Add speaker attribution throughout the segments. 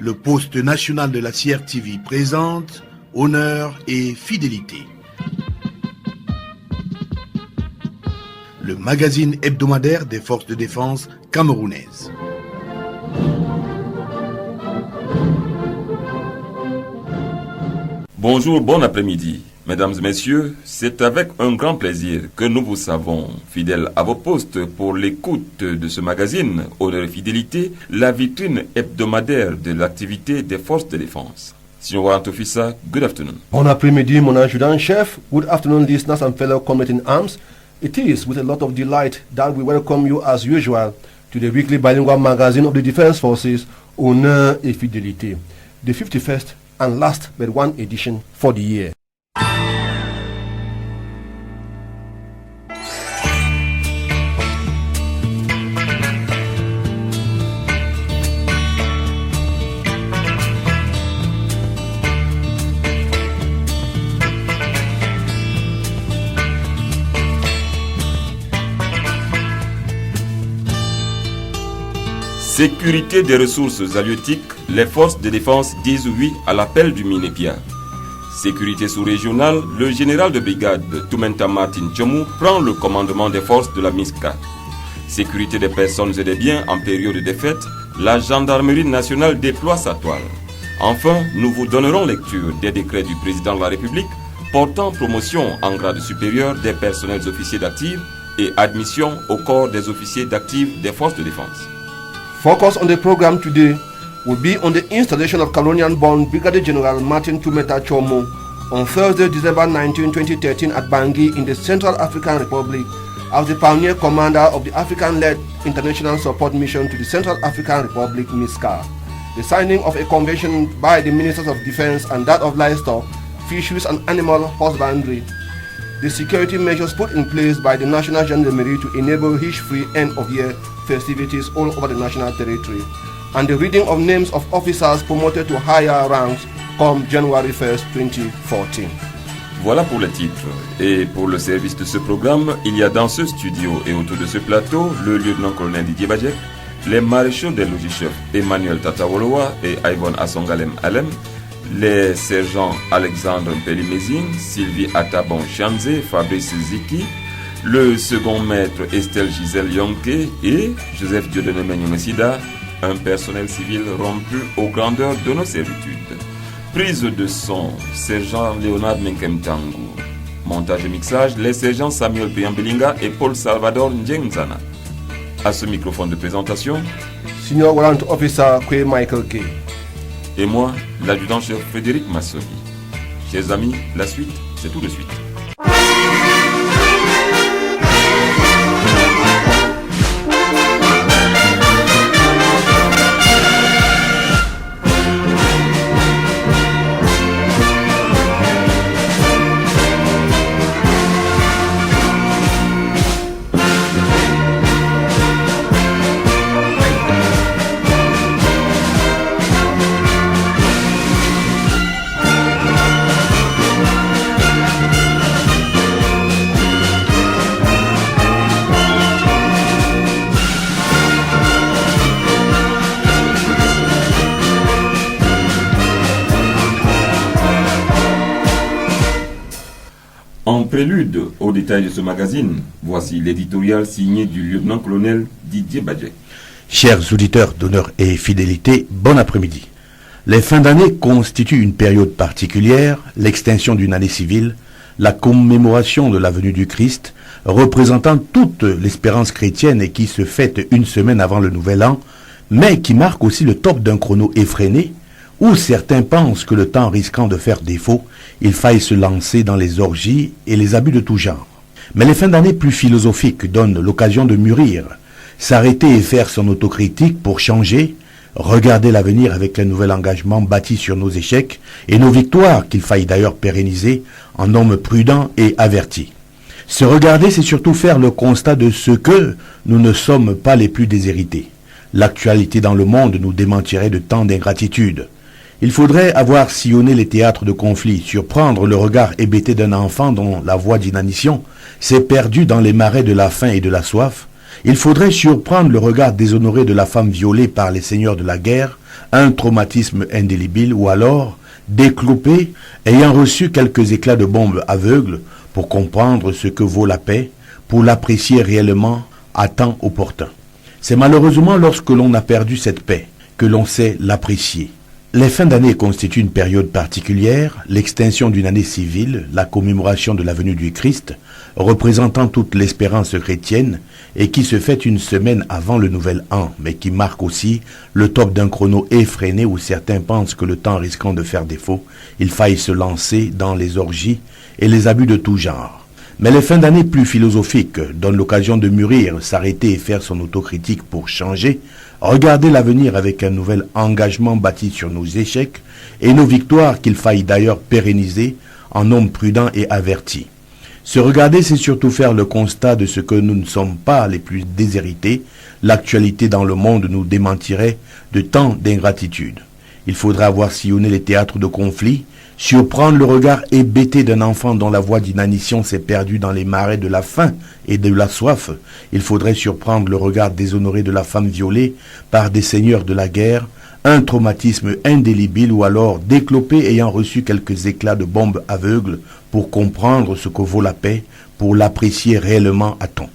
Speaker 1: le poste national de la CRTV présente Honneur et fidélité. Le magazine hebdomadaire des forces de défense camerounaises.
Speaker 2: Bonjour, bon après-midi. Mesdames et messieurs, c'est avec un grand plaisir que nous vous savons fidèles à vos postes pour l'écoute de ce magazine Honneur et fidélité, la vitrine hebdomadaire de l'activité des forces de défense. Signor Warrant Officer, good afternoon.
Speaker 3: Bon après-midi, mon adjudant-chef. Good afternoon, listeners and fellow comrades in arms. It is with a lot of delight that we welcome you as usual to the weekly bilingual magazine of the Defense Forces, Honneur et fidélité, the 51st and last but one edition for the year.
Speaker 2: Sécurité des ressources halieutiques, les forces de défense disent oui à l'appel du Minepia. Sécurité sous-régionale, le général de brigade Toumenta Martin Tchomou prend le commandement des forces de la MISCA. Sécurité des personnes et des biens en période de fête, la gendarmerie nationale déploie sa toile. Enfin, nous vous donnerons lecture des décrets du président de la République portant promotion en grade supérieur des personnels officiers d'actifs et admission au corps des officiers d'actifs des forces de défense.
Speaker 3: Focus on the program today will be on the installation of Cameroonian-born Brigadier General Martin Toumeta Tchomou on Thursday, December 19, 2013 at Bangui in the Central African Republic as the pioneer commander of the African-led International Support Mission to the Central African Republic, MISCA. The signing of a convention by the Ministers of Defense and that of Livestock, Fisheries and Animal Husbandry. The security measures put in place by the National Gendarmerie to enable hitch-free end-of-year festivities all over the national territory, and the reading of names of officers promoted to higher ranks come January 1st, 2014.
Speaker 2: Voilà pour le titre. Et pour le service de ce programme, il y a dans ce studio et autour de ce plateau le lieutenant-colonel Didier Bajek, les maréchaux des logis-chefs Emmanuel Tatawolowa et Yvonne Assongalem Alem, les sergents Alexandre Pelimezine, Sylvie Atabon Chanze, Fabrice Ziki, le second maître Estelle Gisèle Yonke et Joseph Dieudonné Menyomesida, un personnel civil rompu aux grandeurs de nos servitudes. Prise de son, sergent Léonard Menkemtangu. Montage et mixage, les sergents Samuel Priambelinga et Paul Salvador Njengzana. À ce microphone de présentation,
Speaker 3: Senior Warrant Officer Kwe Michael Gay.
Speaker 2: Et moi, l'adjudant-chef Frédéric Massoni. Chers amis, la suite, c'est tout de suite. En prélude au détail de ce magazine, voici l'éditorial signé du lieutenant-colonel Didier Bajek.
Speaker 1: Chers auditeurs d'Honneur et fidélité, bon après-midi. Les fins d'année constituent une période particulière, l'extinction d'une année civile, la commémoration de la venue du Christ, représentant toute l'espérance chrétienne et qui se fête une semaine avant le Nouvel An, mais qui marque aussi le top d'un chrono effréné, où certains pensent que le temps risquant de faire défaut, il faille se lancer dans les orgies et les abus de tout genre. Mais les fins d'année plus philosophiques donnent l'occasion de mûrir, s'arrêter et faire son autocritique pour changer, regarder l'avenir avec les nouvel engagement bâti sur nos échecs et nos victoires qu'il faille d'ailleurs pérenniser en hommes prudents et avertis. Se regarder, c'est surtout faire le constat de ce que nous ne sommes pas les plus déshérités. L'actualité dans le monde nous démentirait de tant d'ingratitude. Il faudrait avoir sillonné les théâtres de conflit, surprendre le regard hébété d'un enfant dont la voix d'inanition s'est perdue dans les marais de la faim et de la soif, Il faudrait surprendre le regard déshonoré de la femme violée par les seigneurs de la guerre, un traumatisme indélébile, ou alors déclopé, ayant reçu quelques éclats de bombes aveugles pour comprendre ce que vaut la paix, pour l'apprécier réellement à temps opportun. C'est malheureusement lorsque l'on a perdu cette paix que l'on sait l'apprécier. Les fins d'année constituent une période particulière, l'extinction d'une année civile, la commémoration de la venue du Christ, représentant toute l'espérance chrétienne et qui se fait une semaine avant le nouvel an, mais qui marque aussi le top d'un chrono effréné où certains pensent que le temps risquant de faire défaut, il faille se lancer dans les orgies et les abus de tout genre. Mais les fins d'année plus philosophiques donnent l'occasion de mûrir, s'arrêter et faire son autocritique pour changer, regarder l'avenir avec un nouvel engagement bâti sur nos échecs et nos victoires qu'il faille d'ailleurs pérenniser en hommes prudents et avertis. Se regarder, c'est surtout faire le constat de ce que nous ne sommes pas les plus déshérités. L'actualité dans le monde nous démentirait de tant d'ingratitude. Il faudra avoir sillonné les théâtres de conflit, surprendre le regard hébété d'un enfant dont la voix d'inanition s'est perdue dans les marais de la faim et de la soif. Il faudrait surprendre le regard déshonoré de la femme violée par des seigneurs de la guerre, un traumatisme indélébile ou alors déclopé ayant reçu quelques éclats de bombes aveugles pour comprendre ce que vaut la paix, pour l'apprécier réellement à temps.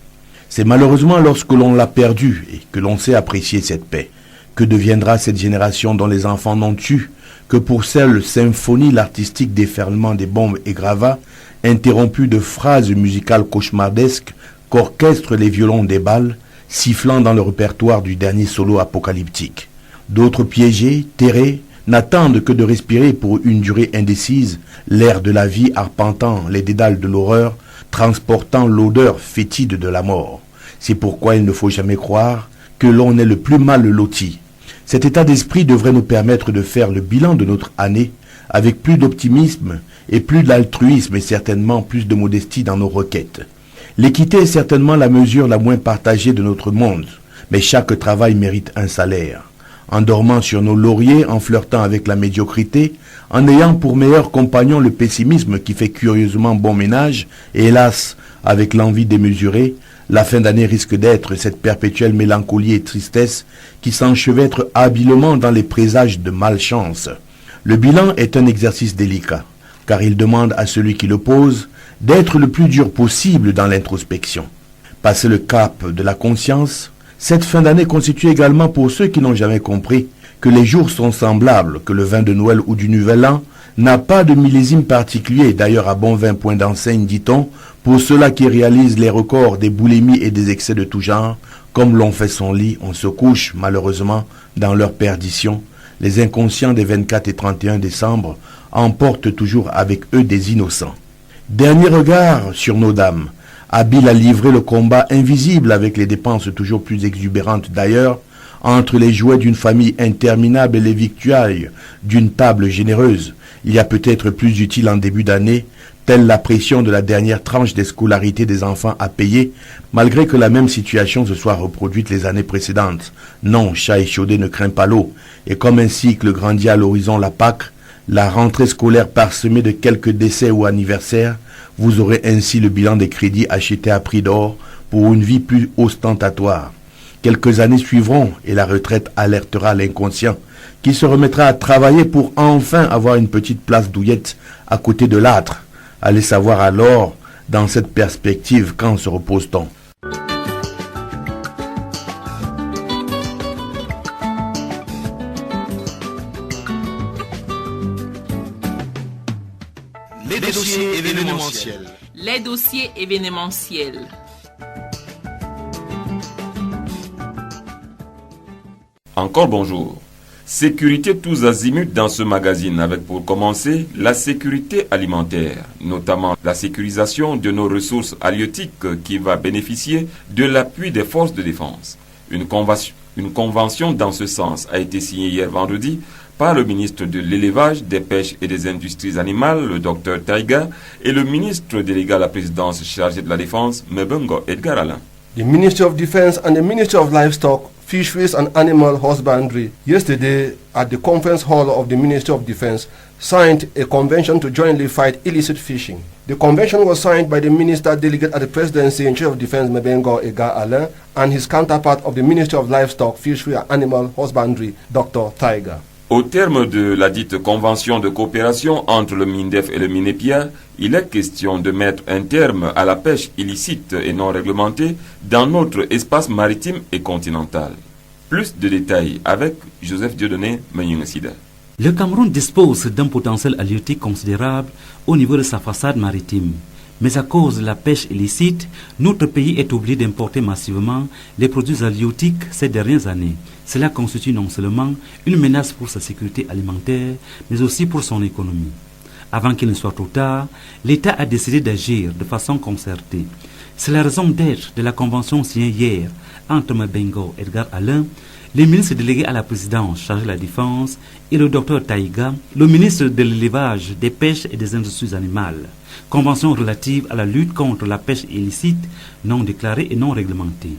Speaker 1: C'est malheureusement lorsque l'on l'a perdue et que l'on sait apprécier cette paix que deviendra cette génération dont les enfants n'ont eu que pour seule symphonie l'artistique déferlement des bombes et gravats, interrompu de phrases musicales cauchemardesques qu'orchestrent les violons des balles, sifflant dans le répertoire du dernier solo apocalyptique. D'autres piégés, terrés, n'attendent que de respirer pour une durée indécise l'air de la vie arpentant les dédales de l'horreur, transportant l'odeur fétide de la mort. C'est pourquoi il ne faut jamais croire que l'on est le plus mal loti. Cet état d'esprit devrait nous permettre de faire le bilan de notre année avec plus d'optimisme et plus d'altruisme et certainement plus de modestie dans nos requêtes. L'équité est certainement la mesure la moins partagée de notre monde, mais chaque travail mérite un salaire. En dormant sur nos lauriers, en flirtant avec la médiocrité, en ayant pour meilleur compagnon le pessimisme qui fait curieusement bon ménage, et hélas, avec l'envie démesurée, la fin d'année risque d'être cette perpétuelle mélancolie et tristesse qui s'enchevêtre habilement dans les présages de malchance. Le bilan est un exercice délicat, car il demande à celui qui le pose d'être le plus dur possible dans l'introspection. Passer le cap de la conscience, cette fin d'année constitue également pour ceux qui n'ont jamais compris que les jours sont semblables, que le vin de Noël ou du Nouvel An n'a pas de millésime particulier. D'ailleurs, à bon 20 points d'enseigne, dit-on, pour ceux-là qui réalisent les records des boulimies et des excès de tout genre, comme l'on fait son lit, on se couche, malheureusement, dans leur perdition. Les inconscients des 24 et 31 décembre emportent toujours avec eux des innocents. Dernier regard sur nos dames, habiles à livrer le combat invisible avec les dépenses toujours plus exubérantes d'ailleurs, entre les jouets d'une famille interminable et les victuailles d'une table généreuse. Il y a peut-être plus utile en début d'année, telle la pression de la dernière tranche des scolarités des enfants à payer, malgré que la même situation se soit reproduite les années précédentes. Non, chat échaudé ne craint pas l'eau, et comme un cycle grandit à l'horizon la Pâque, la rentrée scolaire parsemée de quelques décès ou anniversaires, vous aurez ainsi le bilan des crédits achetés à prix d'or pour une vie plus ostentatoire. Quelques années suivront et la retraite alertera l'inconscient qui se remettra à travailler pour enfin avoir une petite place douillette à côté de l'âtre. Allez savoir alors, dans cette perspective, quand se repose-t-on?
Speaker 4: Les dossiers événementiels.
Speaker 5: Les dossiers événementiels.
Speaker 2: Encore bonjour. Sécurité tous azimuts dans ce magazine avec pour commencer la sécurité alimentaire, notamment la sécurisation de nos ressources halieutiques qui va bénéficier de l'appui des forces de défense. Une convention dans ce sens a été signée hier vendredi par le ministre de l'Élevage, des Pêches et des Industries animales, le Dr Taiga, et le ministre délégué à la présidence chargé de la Défense, Mebungo Edgar Alain.
Speaker 3: The Ministry of Defense and the Ministry of Livestock, Fisheries and Animal Husbandry yesterday at the conference hall of the Ministry of Defense signed a convention to jointly fight illicit fishing. The convention was signed by the Minister Delegate at the Presidency in charge of Defense, Mebengo Edgar Alain, and his counterpart of the Ministry of Livestock, Fishery and Animal Husbandry, Dr. Taiga.
Speaker 2: Au terme de la dite convention de coopération entre le MINDEF et le MINEPIA, il est question de mettre un terme à la pêche illicite et non réglementée dans notre espace maritime et continental. Plus de détails avec Joseph Dieudonné Menyungsida.
Speaker 6: Le Cameroun dispose d'un potentiel halieutique considérable au niveau de sa façade maritime. Mais à cause de la pêche illicite, notre pays est obligé d'importer massivement les produits halieutiques ces dernières années. Cela constitue non seulement une menace pour sa sécurité alimentaire, mais aussi pour son économie. Avant qu'il ne soit trop tard, l'État a décidé d'agir de façon concertée. C'est la raison d'être de la convention signée hier entre Mebengo Edgar Alain, les ministres délégués à la présidence chargés de la défense et le docteur Taïga, le ministre de l'élevage, des pêches et des industries animales. Convention relative à la lutte contre la pêche illicite, non déclarée et non réglementée.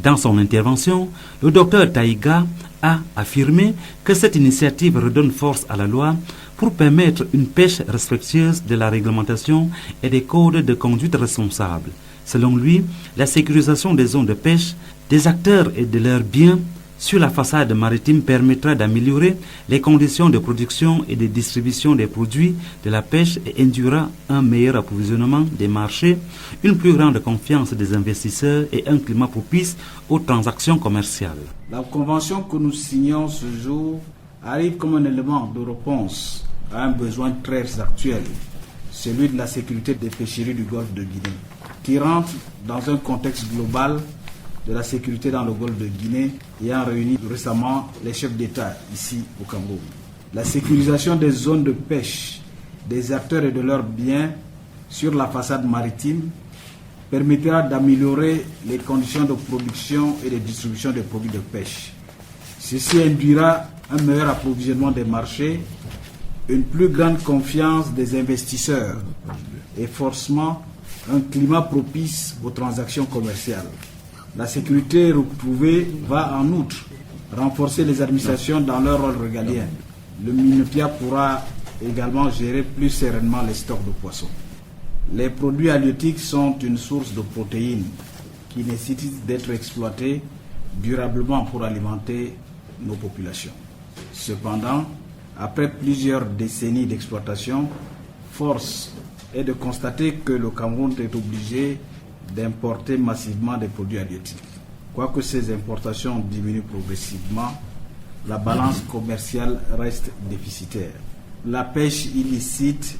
Speaker 6: Dans son intervention, le docteur Taïga a affirmé que cette initiative redonne force à la loi pour permettre une pêche respectueuse de la réglementation et des codes de conduite responsables. Selon lui, la sécurisation des zones de pêche, des acteurs et de leurs biens sur la façade maritime permettra d'améliorer les conditions de production et de distribution des produits de la pêche et induira un meilleur approvisionnement des marchés, une plus grande confiance des investisseurs et un climat propice aux transactions commerciales.
Speaker 7: La convention que nous signons ce jour arrive comme un élément de réponse à un besoin très actuel, celui de la sécurité des pêcheries du golfe de Guinée, qui rentre dans un contexte global de la sécurité dans le golfe de Guinée ayant réuni récemment les chefs d'État ici au Cameroun. La sécurisation des zones de pêche, des acteurs et de leurs biens sur la façade maritime permettra d'améliorer les conditions de production et de distribution des produits de pêche. Ceci induira un meilleur approvisionnement des marchés, une plus grande confiance des investisseurs et forcément un climat propice aux transactions commerciales. La sécurité retrouvée va en outre renforcer les administrations dans leur rôle régalien. Le MINEPIA pourra également gérer plus sereinement les stocks de poissons. Les produits halieutiques sont une source de protéines qui nécessite d'être exploitées durablement pour alimenter nos populations. Cependant, après plusieurs décennies d'exploitation, force est de constater que le Cameroun est obligé d'importer massivement des produits halieutiques. Quoique ces importations diminuent progressivement, la balance commerciale reste déficitaire. La pêche illicite,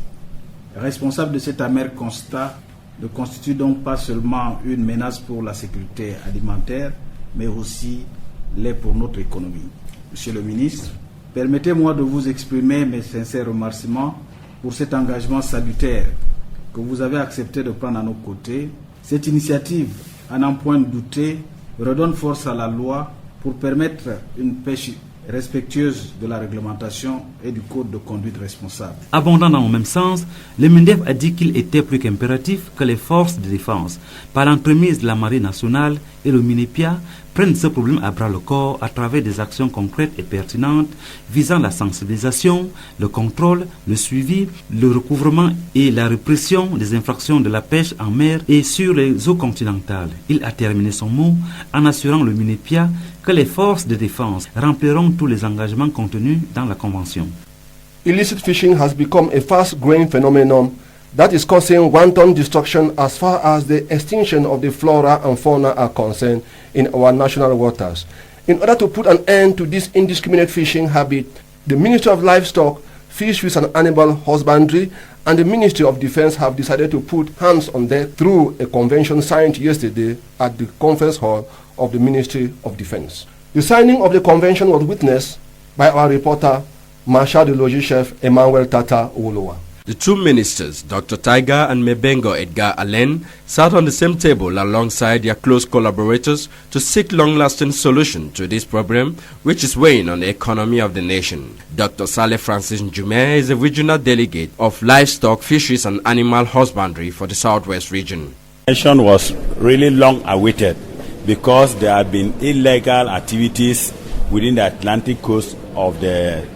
Speaker 7: responsable de cet amer constat, ne constitue donc pas seulement une menace pour la sécurité alimentaire, mais aussi l'est pour notre économie. Monsieur le ministre, permettez-moi de vous exprimer mes sincères remerciements pour cet engagement salutaire que vous avez accepté de prendre à nos côtés. Cette initiative, à n'en point douter, redonne force à la loi pour permettre une pêche respectueuse de la réglementation et du code de conduite responsable.
Speaker 6: Abondant dans le même sens, le MINDEF a dit qu'il était plus qu'impératif que les forces de défense, par l'entremise de la Marine nationale et le MINEPIA, prennent ce problème à bras le corps à travers des actions concrètes et pertinentes visant la sensibilisation, le contrôle, le suivi, le recouvrement et la répression des infractions de la pêche en mer et sur les eaux continentales. Il a terminé son mot en assurant le MINEPIA que les forces de défense rempliront tous les engagements contenus dans la Convention.
Speaker 3: Illicit fishing has become a fast-growing phenomenon that is causing wanton destruction as far as the extinction of the flora and fauna are concerned in our national waters. In order to put an end to this indiscriminate fishing habit, the Ministry of Livestock, Fisheries and Animal Husbandry and the Ministry of Defense have decided to put hands on deck through a convention signed yesterday at the conference hall of the Ministry of Defense. The signing of the convention was witnessed by our reporter, Marshal de Logis Chef Emmanuel Tata Wolowa.
Speaker 8: The two ministers, Dr. Taiga and Mebengo Edgar Alain, sat on the same table alongside their close collaborators to seek long-lasting solution to this problem, which is weighing on the economy of the nation. Dr. Saleh Francis Njume is the regional delegate of Livestock, Fisheries and Animal Husbandry for the Southwest region.
Speaker 9: The convention was really long awaited because there have been illegal activities within the Atlantic coast of the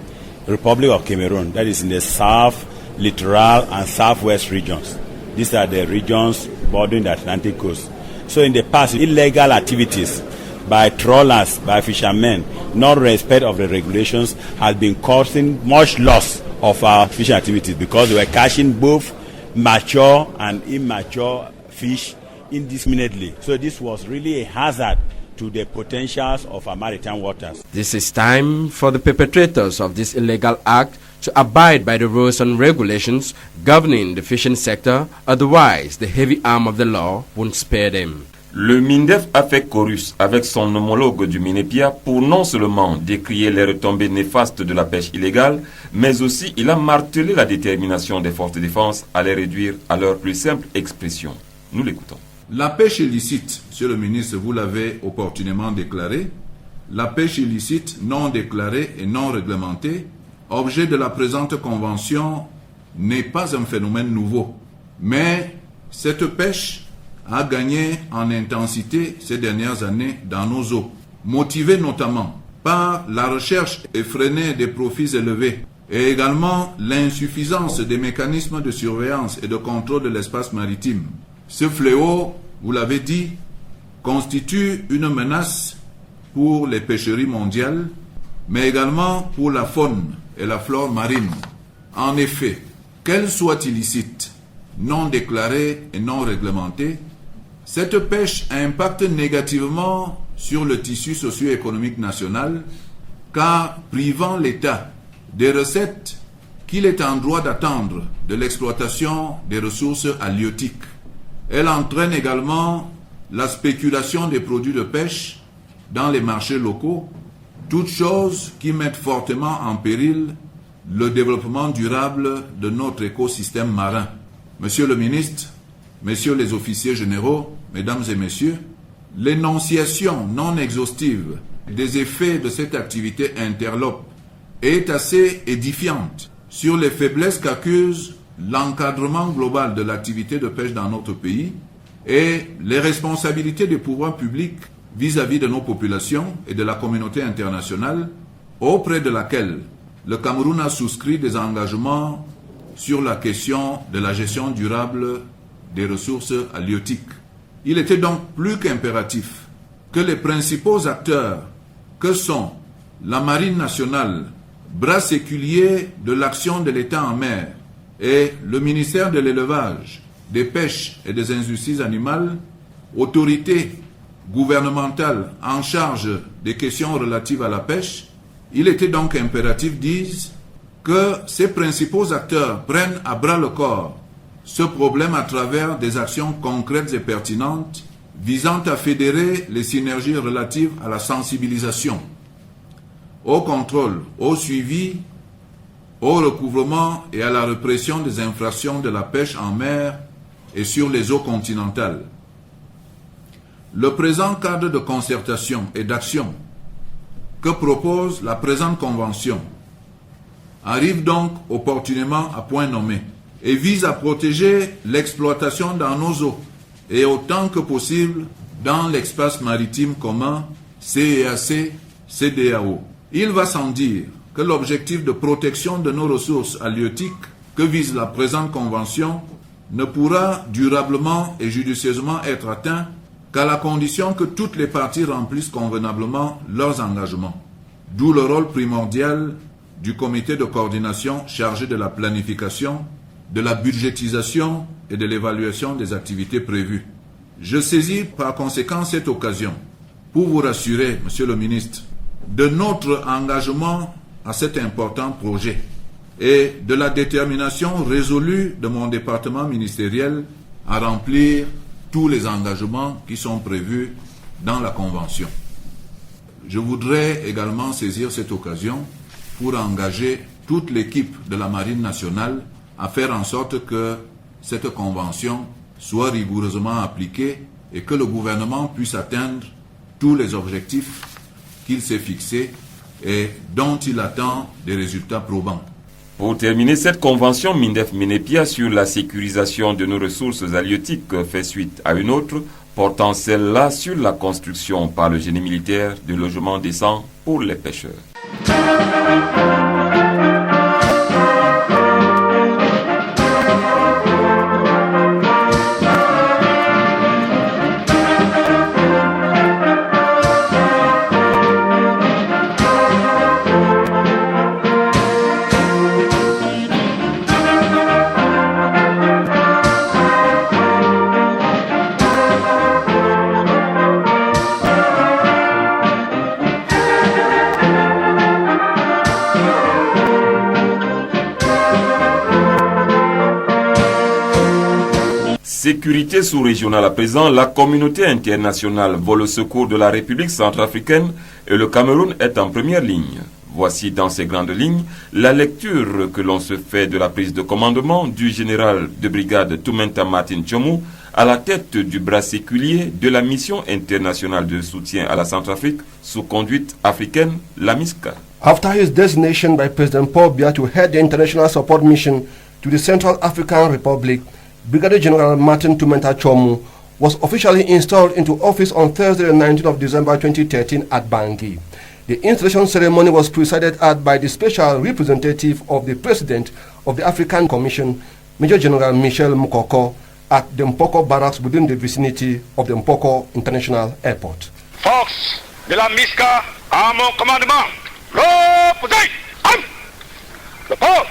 Speaker 9: Republic of Cameroon, that is in the south, littoral and southwest regions. These are the regions bordering the Atlantic coast. So in the past, illegal activities by trawlers, by fishermen, non-respect of the regulations has been causing much loss of our fishing activities because they were catching both mature and immature fish indiscriminately. So this was really a hazard to the potentials of our maritime waters.
Speaker 8: This is time for the perpetrators of this illegal act to abide by the rules and regulations governing the fishing sector, otherwise the heavy arm of the law won't spare them.
Speaker 2: Le MINDEF a fait chorus avec son homologue du MINEPIA pour non seulement décrier les retombées néfastes de la pêche illégale, mais aussi il a martelé la détermination des forces de défense à les réduire à leur plus simple expression. Nous l'écoutons.
Speaker 10: La pêche illicite, Monsieur le ministre, vous l'avez opportunément déclaré, la pêche illicite non déclarée et non réglementée, objet de la présente convention, n'est pas un phénomène nouveau, mais cette pêche a gagné en intensité ces dernières années dans nos eaux, motivée notamment par la recherche effrénée des profits élevés et également l'insuffisance des mécanismes de surveillance et de contrôle de l'espace maritime. Ce fléau, vous l'avez dit, constitue une menace pour les pêcheries mondiales, mais également pour la faune et la flore marine. En effet, qu'elle soit illicite, non déclarée et non réglementée, cette pêche impacte négativement sur le tissu socio-économique national, car privant l'État des recettes qu'il est en droit d'attendre de l'exploitation des ressources halieutiques. Elle entraîne également la spéculation des produits de pêche dans les marchés locaux, toutes choses qui mettent fortement en péril le développement durable de notre écosystème marin. Monsieur le ministre, messieurs les officiers généraux, mesdames et messieurs, l'énonciation non exhaustive des effets de cette activité interlope est assez édifiante sur les faiblesses qu'accuse l'encadrement global de l'activité de pêche dans notre pays et les responsabilités des pouvoirs publics vis-à-vis de nos populations et de la communauté internationale, auprès de laquelle le Cameroun a souscrit des engagements sur la question de la gestion durable des ressources halieutiques. Il était donc plus qu'impératif que les principaux acteurs que sont la Marine nationale, bras séculier de l'action de l'État en mer, et le ministère de l'Élevage, des Pêches et des Industries animales, autorités gouvernementales en charge des questions relatives à la pêche, il était donc impératif, disent, que ces principaux acteurs prennent à bras le corps ce problème à travers des actions concrètes et pertinentes visant à fédérer les synergies relatives à la sensibilisation, au contrôle, au suivi, au recouvrement et à la répression des infractions de la pêche en mer et sur les eaux continentales. Le présent cadre de concertation et d'action que propose la présente convention arrive donc opportunément à point nommé et vise à protéger l'exploitation dans nos eaux et autant que possible dans l'espace maritime commun CEAC, CEDEAO. Il va sans dire que l'objectif de protection de nos ressources halieutiques que vise la présente convention ne pourra durablement et judicieusement être atteint qu'à la condition que toutes les parties remplissent convenablement leurs engagements. D'où le rôle primordial du comité de coordination chargé de la planification, de la budgétisation et de l'évaluation des activités prévues. Je saisis par conséquent cette occasion pour vous rassurer, Monsieur le ministre, de notre engagement à cet important projet et de la détermination résolue de mon département ministériel à remplir tous les engagements qui sont prévus dans la Convention. Je voudrais également saisir cette occasion pour engager toute l'équipe de la Marine nationale à faire en sorte que cette Convention soit rigoureusement appliquée et que le gouvernement puisse atteindre tous les objectifs qu'il s'est fixés et dont il attend des résultats probants.
Speaker 2: Pour terminer, cette convention MINDEF-MINEPIA sur la sécurisation de nos ressources halieutiques fait suite à une autre, portant celle-là sur la construction par le génie militaire de logements décents pour les pêcheurs. Sécurité sous-régionale à présent, la communauté internationale vole au secours de la République centrafricaine et le Cameroun est en première ligne. Voici dans ces grandes lignes la lecture que l'on se fait de la prise de commandement du général de brigade Toumenta Martin Tchomou à la tête du bras séculier de la mission internationale de soutien à la Centrafrique sous conduite africaine, la MISCA.
Speaker 3: After his designation by President Paul Biya to head the international support mission to the Central African Republic, Brigadier General Martin Toumenta Tchomou was officially installed into office on Thursday, the 19th of December 2013 at Bangui. The installation ceremony was presided at by the special representative of the President of the African Commission, Major General Michel Mukoko, at the Mpoko barracks within the vicinity of the Mpoko International Airport.
Speaker 11: Force de la MISCA à mon commandement. L'opposé. Le port.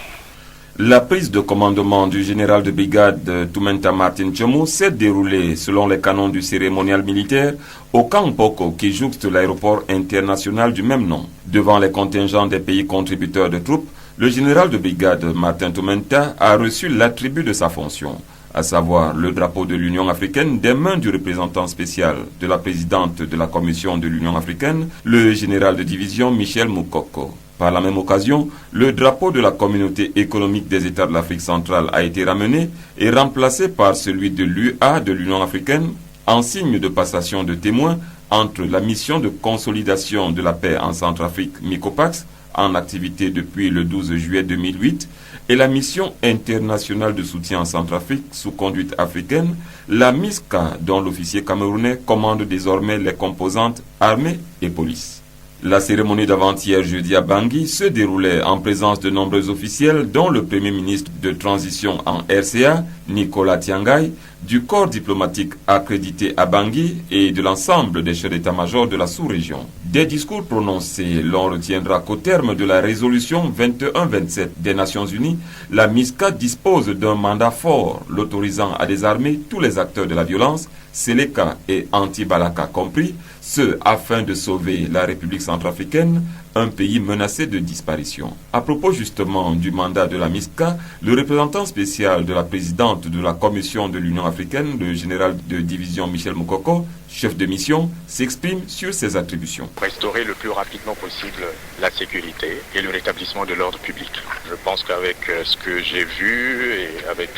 Speaker 2: La prise de commandement du général de brigade Toumenta Martin Tchomou s'est déroulée selon les canons du cérémonial militaire au camp Mpoko qui jouxte l'aéroport international du même nom. Devant les contingents des pays contributeurs de troupes, le général de brigade Martin Toumenta a reçu l'attribut de sa fonction, à savoir le drapeau de l'Union africaine des mains du représentant spécial de la présidente de la Commission de l'Union africaine, le général de division Michel Mukoko. Par la même occasion, le drapeau de la communauté économique des États de l'Afrique centrale a été ramené et remplacé par celui de l'UA de l'Union africaine en signe de passation de témoins entre la mission de consolidation de la paix en Centrafrique MICOPAX, en activité depuis le 12 juillet 2008, et la mission internationale de soutien en Centrafrique sous conduite africaine, la MISCA, dont l'officier camerounais commande désormais les composantes armées et police. La cérémonie d'avant-hier jeudi à Bangui se déroulait en présence de nombreux officiels, dont le Premier ministre de transition en RCA, Nicolas Tiangai, du corps diplomatique accrédité à Bangui et de l'ensemble des chefs d'état-major de la sous-région. Des discours prononcés, l'on retiendra qu'au terme de la résolution 2127 des Nations Unies, la MISCA dispose d'un mandat fort l'autorisant à désarmer tous les acteurs de la violence, Séléka et Anti-Balaka compris, ce afin de sauver la République centrafricaine, un pays menacé de disparition. À propos justement du mandat de la MISCA, le représentant spécial de la présidente de la Commission de l'Union africaine, le général de division Michel Mukoko, chef de mission, s'exprime sur ses attributions.
Speaker 11: Restaurer le plus rapidement possible la sécurité et le rétablissement de l'ordre public. Je pense qu'avec ce que j'ai vu et avec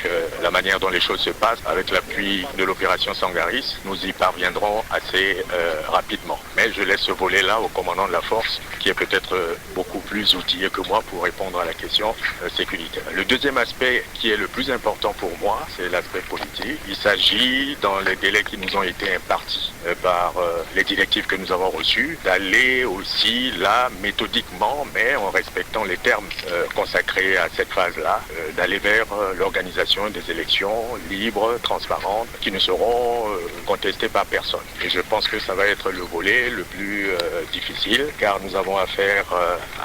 Speaker 11: la manière dont les choses se passent, avec l'appui de l'opération Sangaris, nous y parviendrons assez rapidement. Mais je laisse ce volet-là au commandant de la force, qui est peut-être beaucoup plus outillé que moi pour répondre à la question sécuritaire. Le deuxième aspect qui est le plus important pour moi, c'est l'aspect politique. Il s'agit, dans les délais qui nous ont été impartis par les directives que nous avons reçues, d'aller aussi là méthodiquement, mais en respectant les termes consacrés à cette phase-là, d'aller vers l'organisation des élections libres, transparentes, qui ne seront contestées par personne. Et je pense que ça va être le volet le plus difficile, car nous avons affaire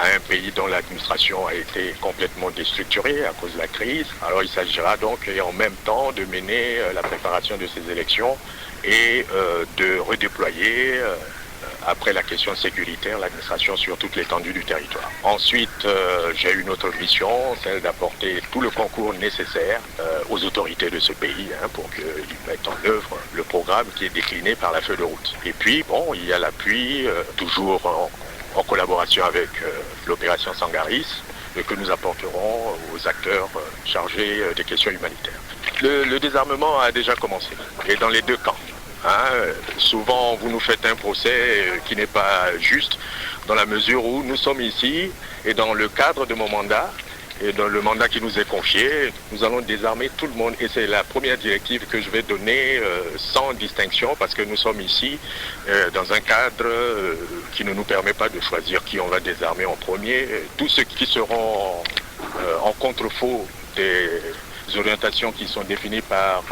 Speaker 11: à un pays dont l'administration a été complètement déstructurée à cause de la crise. Alors il s'agira donc et en même temps de mener la préparation de ces élections et de redéployer après la question sécuritaire, l'administration sur toute l'étendue du territoire. Ensuite, j'ai une autre mission, celle d'apporter tout le concours nécessaire aux autorités de ce pays pour qu'ils mettent en œuvre le programme qui est décliné par la feuille de route. Et puis, bon, il y a l'appui, toujours en collaboration avec l'opération Sangaris, que nous apporterons aux acteurs chargés des questions humanitaires. Le désarmement a déjà commencé, et dans les deux camps. Souvent, vous nous faites un procès qui n'est pas juste, dans la mesure où nous sommes ici, et dans le cadre de mon mandat, et dans le mandat qui nous est confié, nous allons désarmer tout le monde. Et c'est la première directive que je vais donner sans distinction, parce que nous sommes ici dans un cadre qui ne nous permet pas de choisir qui on va désarmer en premier. Tous ceux qui seront en contre-faux des orientations qui sont définies par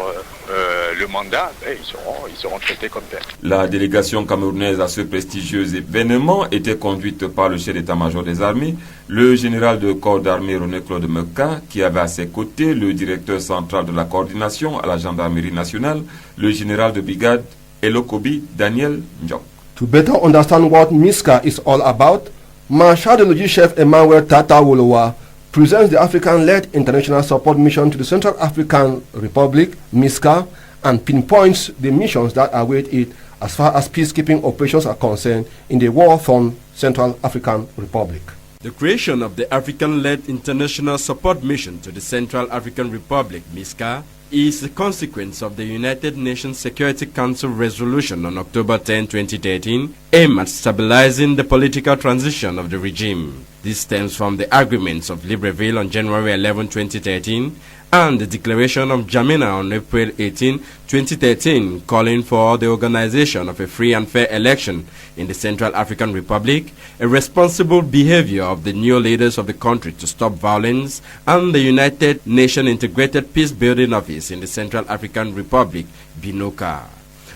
Speaker 11: le mandat, ils seront traités comme tels.
Speaker 2: La délégation camerounaise à ce prestigieux événement était conduite par le chef d'état-major des armées, le général de corps d'armée René-Claude Meka, qui avait à ses côtés le directeur central de la coordination à la gendarmerie nationale, le général de brigade Elokobi Daniel Njok.
Speaker 3: To better understand what MISCA is all about, Marshal de Logis Chef Emmanuel Tata Wolowa presents the African-led international support mission to the Central African Republic, MISCA, and pinpoints the missions that await it as far as peacekeeping operations are concerned in the war-torn Central African Republic.
Speaker 8: The creation of the African-led International Support Mission to the Central African Republic, MISCA, is the consequence of the United Nations Security Council resolution on October 10, 2013, aimed at stabilizing the political transition of the regime. This stems from the agreements of Libreville on January 11, 2013, and the declaration of Jamena on April 18, 2013, calling for the organization of a free and fair election in the Central African Republic, a responsible behavior of the new leaders of the country to stop violence, and the United Nations Integrated Peace-Building Office in the Central African Republic, BINOCA.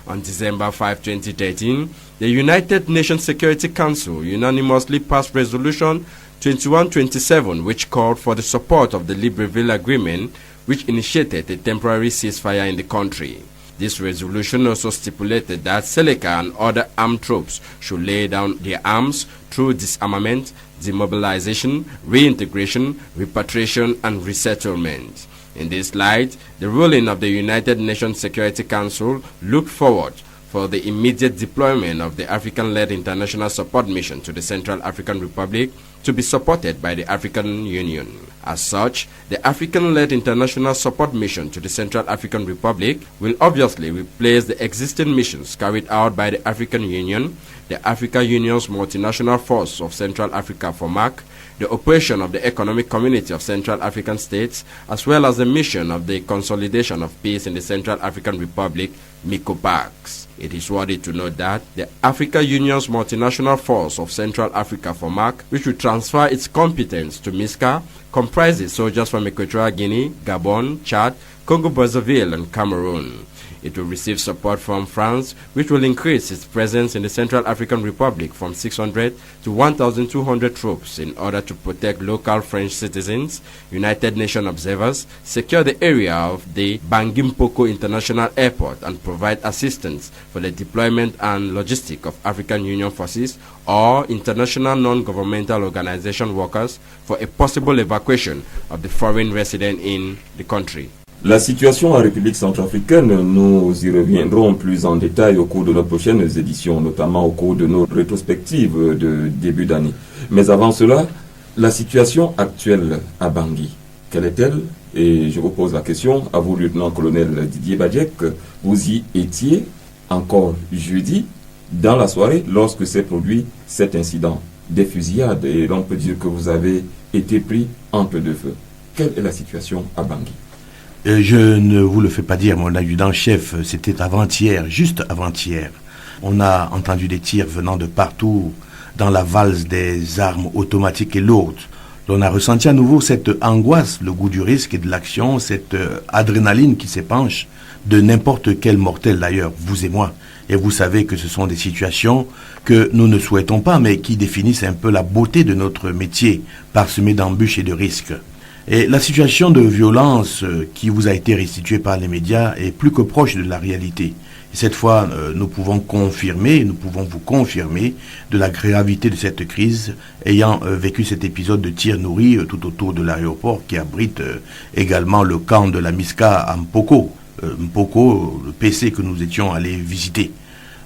Speaker 8: On December 5, 2013, the United Nations Security Council unanimously passed Resolution 2127, which called for the support of the Libreville Agreement, which initiated a temporary ceasefire in the country. This resolution also stipulated that Seleka and other armed troops should lay down their arms through disarmament, demobilization, reintegration, repatriation, and resettlement. In this light, the ruling of the United Nations Security Council looked forward for the immediate deployment of the African-led International Support Mission to the Central African Republic to be supported by the African Union. As such, the African-led International Support Mission to the Central African Republic will obviously replace the existing missions carried out by the African Union, the African Union's Multinational Force of Central Africa (FOMAC), the operation of the Economic Community of Central African States, as well as the mission of the Consolidation of Peace in the Central African Republic, MICOPAX. It is worthy to note that the African Union's Multinational Force of Central Africa (FOMAC), which will transfer its competence to MISCA, comprises soldiers from Equatorial Guinea, Gabon, Chad, Congo-Brazzaville, and Cameroon. It will receive support from France, which will increase its presence in the Central African Republic from 600 to 1,200 troops in order to protect local French citizens, United Nations observers, secure the area of the Bangui Mpoko International Airport, and provide assistance for the deployment and logistics of African Union forces or international non-governmental organization workers for a possible evacuation of the foreign resident in the country.
Speaker 2: La situation en République centrafricaine, nous y reviendrons plus en détail au cours de nos prochaines éditions, notamment au cours de nos rétrospectives de début d'année. Mais avant cela, la situation actuelle à Bangui, quelle est-elle? Et je vous pose la question à vous, lieutenant-colonel Didier Badjek. Vous y étiez encore jeudi, dans la soirée, lorsque s'est produit cet incident des fusillades, et l'on peut dire que vous avez été pris entre deux feux. Quelle est la situation à Bangui?
Speaker 1: Je ne vous le fais pas dire, mon adjudant-chef, c'était avant-hier, juste avant-hier. On a entendu des tirs venant de partout, dans la valse des armes automatiques et lourdes. On a ressenti à nouveau cette angoisse, le goût du risque et de l'action, cette adrénaline qui s'épanche de n'importe quel mortel d'ailleurs, vous et moi. Et vous savez que ce sont des situations que nous ne souhaitons pas, mais qui définissent un peu la beauté de notre métier, parsemé d'embûches et de risques. Et la situation de violence qui vous a été restituée par les médias est plus que proche de la réalité. Et cette fois, nous pouvons vous confirmer de la gravité de cette crise, ayant vécu cet épisode de tirs nourris tout autour de l'aéroport qui abrite également le camp de la MISCA à Mpoko. Mpoko, le PC que nous étions allés visiter.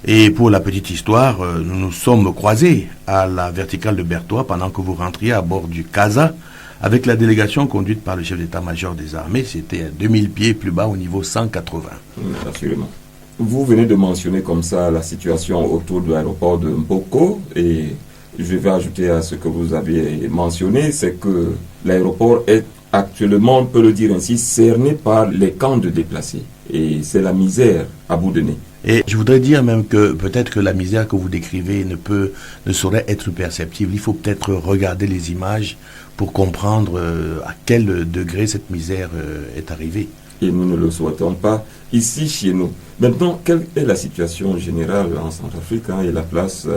Speaker 1: Et pour la petite histoire, nous nous sommes croisés à la verticale de Bertois pendant que vous rentriez à bord du Casa, avec la délégation conduite par le chef d'état-major des armées. C'était à 2000 pieds plus bas au niveau 180.
Speaker 2: Absolument. Vous venez de mentionner comme ça la situation autour de l'aéroport de Mpoko, et je vais ajouter à ce que vous avez mentionné, c'est que l'aéroport est actuellement, on peut le dire ainsi, cerné par les camps de déplacés. Et c'est la misère à bout de nez.
Speaker 1: Et je voudrais dire même que peut-être que la misère que vous décrivez ne saurait être perceptible. Il faut peut-être regarder les images pour comprendre à quel degré cette misère est arrivée.
Speaker 2: Et nous ne le souhaitons pas ici chez nous. Maintenant, quelle est la situation générale en Centrafrique et la place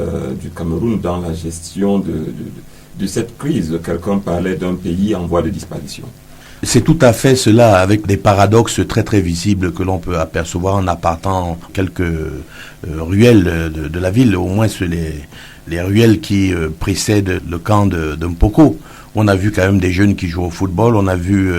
Speaker 2: du Cameroun dans la gestion de cette crise? Quelqu'un parlait d'un pays en voie de disparition.
Speaker 1: C'est tout à fait cela, avec des paradoxes très très visibles que l'on peut apercevoir en appartant quelques ruelles de la ville, au moins les ruelles qui précèdent le camp de Mpoko, On a vu quand même des jeunes qui jouent au football, on a vu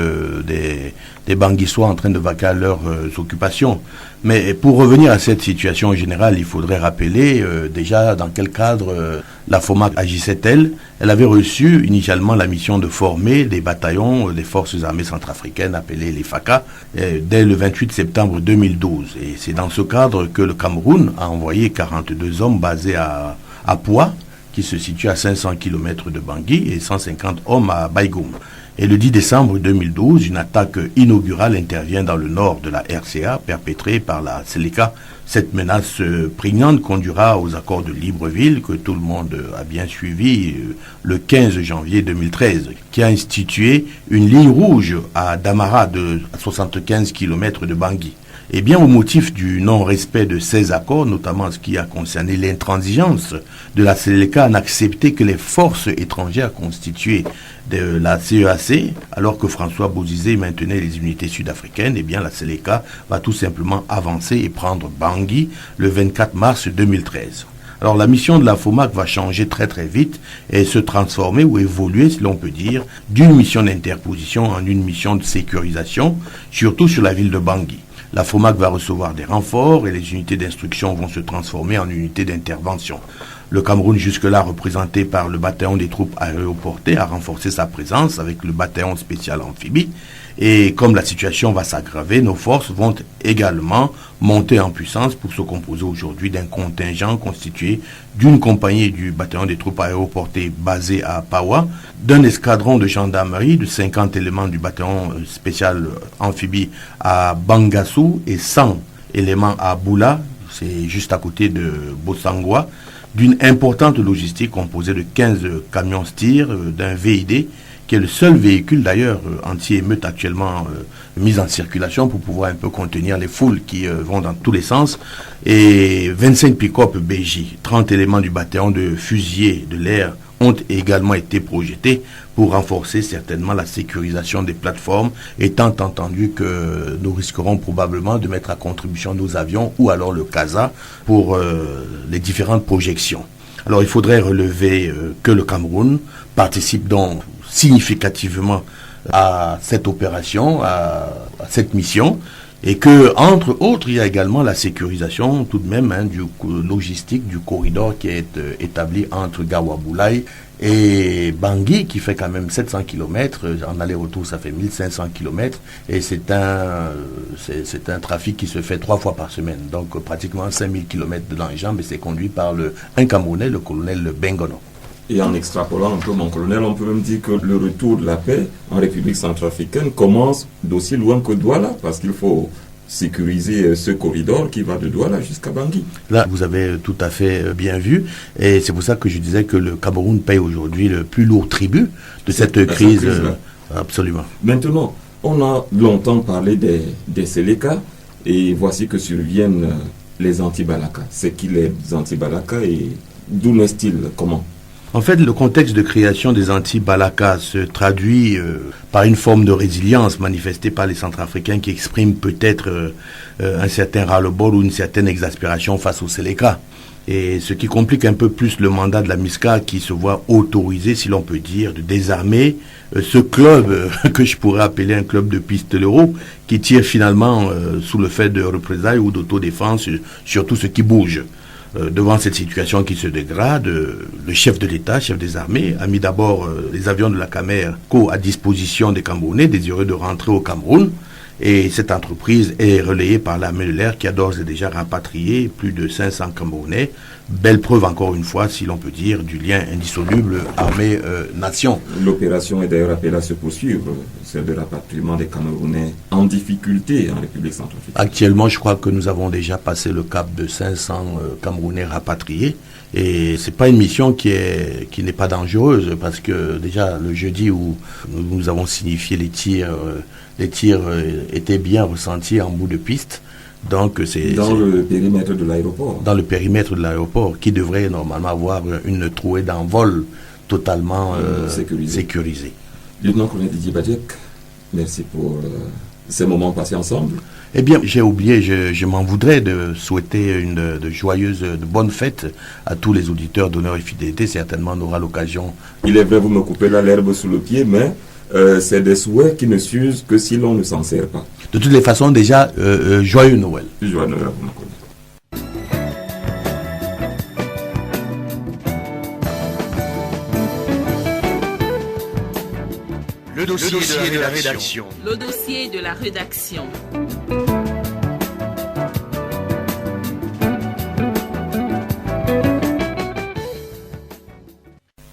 Speaker 1: des Banguissois en train de vaquer à leurs occupations. Mais pour revenir à cette situation générale, il faudrait rappeler déjà dans quel cadre la FOMAC agissait-elle. Elle avait reçu initialement la mission de former des bataillons des forces armées centrafricaines appelées les FACA dès le 28 septembre 2012. Et c'est dans ce cadre que le Cameroun a envoyé 42 hommes basés à Poua, qui se situe à 500 km de Bangui, et 150 hommes à Baïgoum. Et le 10 décembre 2012, une attaque inaugurale intervient dans le nord de la RCA, perpétrée par la Seleka. Cette menace prégnante conduira aux accords de Libreville, que tout le monde a bien suivi, le 15 janvier 2013, qui a institué une ligne rouge à Damara de 75 km de Bangui. Et bien au motif du non-respect de ces accords, notamment ce qui a concerné l'intransigeance de la Seleka, en accepté que les forces étrangères constituées de la CEAC, alors que François Bozizé maintenait les unités sud-africaines, et bien la Seleka va tout simplement avancer et prendre Bangui le 24 mars 2013. Alors la mission de la FOMAC va changer très très vite et se transformer ou évoluer, si l'on peut dire, d'une mission d'interposition en une mission de sécurisation, surtout sur la ville de Bangui. La FOMAC va recevoir des renforts et les unités d'instruction vont se transformer en unités d'intervention. Le Cameroun, jusque-là représenté par le bataillon des troupes aéroportées, a renforcé sa présence avec le bataillon spécial amphibie. Et comme la situation va s'aggraver, nos forces vont également monter en puissance pour se composer aujourd'hui d'un contingent constitué d'une compagnie du bataillon des troupes aéroportées basé à Pawa, d'un escadron de gendarmerie de 50 éléments du bataillon spécial amphibie à Bangassou et 100 éléments à Boula, c'est juste à côté de Bossangwa, d'une importante logistique composée de 15 camions STIR, d'un VID, qui est le seul véhicule d'ailleurs anti-émeute actuellement mis en circulation pour pouvoir un peu contenir les foules qui vont dans tous les sens, et 25 pick-up BJ, 30 éléments du bataillon de fusiliers de l'air ont également été projetés pour renforcer certainement la sécurisation des plateformes, étant entendu que nous risquerons probablement de mettre à contribution nos avions ou alors le CASA pour les différentes projections. Alors il faudrait relever que le Cameroun participe donc significativement à cette opération, à cette mission, et que, entre autres, il y a également la sécurisation tout de même du logistique du corridor qui est établi entre Gawaboulaye et Bangui, qui fait quand même 700 km, en aller-retour ça fait 1500 km, et c'est un trafic qui se fait 3 fois par semaine, donc pratiquement 5000 km dans les jambes, et c'est conduit par un Camerounais, le colonel Bengono.
Speaker 2: Et en extrapolant un peu, mon colonel, on peut même dire que le retour de la paix en République centrafricaine commence d'aussi loin que Douala, parce qu'il faut sécuriser ce corridor qui va de Douala jusqu'à Bangui.
Speaker 1: Là, vous avez tout à fait bien vu, et c'est pour ça que je disais que le Cameroun paye aujourd'hui le plus lourd tribut de cette crise. Absolument.
Speaker 2: Maintenant, on a longtemps parlé des Seleka, et voici que surviennent les anti-Balaka. C'est qui les anti-Balaka et d'où naissent-ils? Comment?
Speaker 1: En fait, le contexte de création des anti-Balaka se traduit par une forme de résilience manifestée par les Centrafricains qui expriment peut-être un certain ras-le-bol ou une certaine exaspération face aux Seleka. Et ce qui complique un peu plus le mandat de la MISCA qui se voit autorisé, si l'on peut dire, de désarmer ce club que je pourrais appeler un club de pistoleros qui tire finalement sous le fait de représailles ou d'autodéfense sur tout ce qui bouge. Devant cette situation qui se dégrade, le chef de l'État, chef des armées, a mis d'abord les avions de la Camerco à disposition des Camerounais désireux de rentrer au Cameroun. Et cette entreprise est relayée par l'armée de l'air qui a d'ores et déjà rapatrié plus de 500 Camerounais. Belle preuve encore une fois, si l'on peut dire, du lien indissoluble armée-nation.
Speaker 2: L'opération est d'ailleurs appelée à se poursuivre, celle de rapatriement des Camerounais en difficulté en République centrafricaine.
Speaker 1: Actuellement, je crois que nous avons déjà passé le cap de 500 Camerounais rapatriés. Et c'est pas une mission qui n'est pas dangereuse, parce que déjà le jeudi où nous avons signifié les tirs étaient bien ressentis en bout de piste. Donc c'est
Speaker 2: le périmètre de l'aéroport.
Speaker 1: Dans le périmètre de l'aéroport, qui devrait normalement avoir une trouée d'envol totalement sécurisée.
Speaker 2: Lieutenant-colonel Didier Badiek, merci pour ces moments passés ensemble.
Speaker 1: Eh bien, j'ai oublié, je m'en voudrais de souhaiter de joyeuses, de bonnes fêtes à tous les auditeurs d'Honneur et Fidélité. Certainement, on aura l'occasion.
Speaker 2: Il est vrai, vous me coupez là l'herbe sous le pied, mais c'est des souhaits qui ne s'usent que si l'on ne s'en sert pas.
Speaker 1: De toutes les façons, déjà, joyeux Noël.
Speaker 2: Joyeux Noël, vous me connaissez.
Speaker 4: Le dossier de la rédaction.
Speaker 5: Le dossier de la rédaction.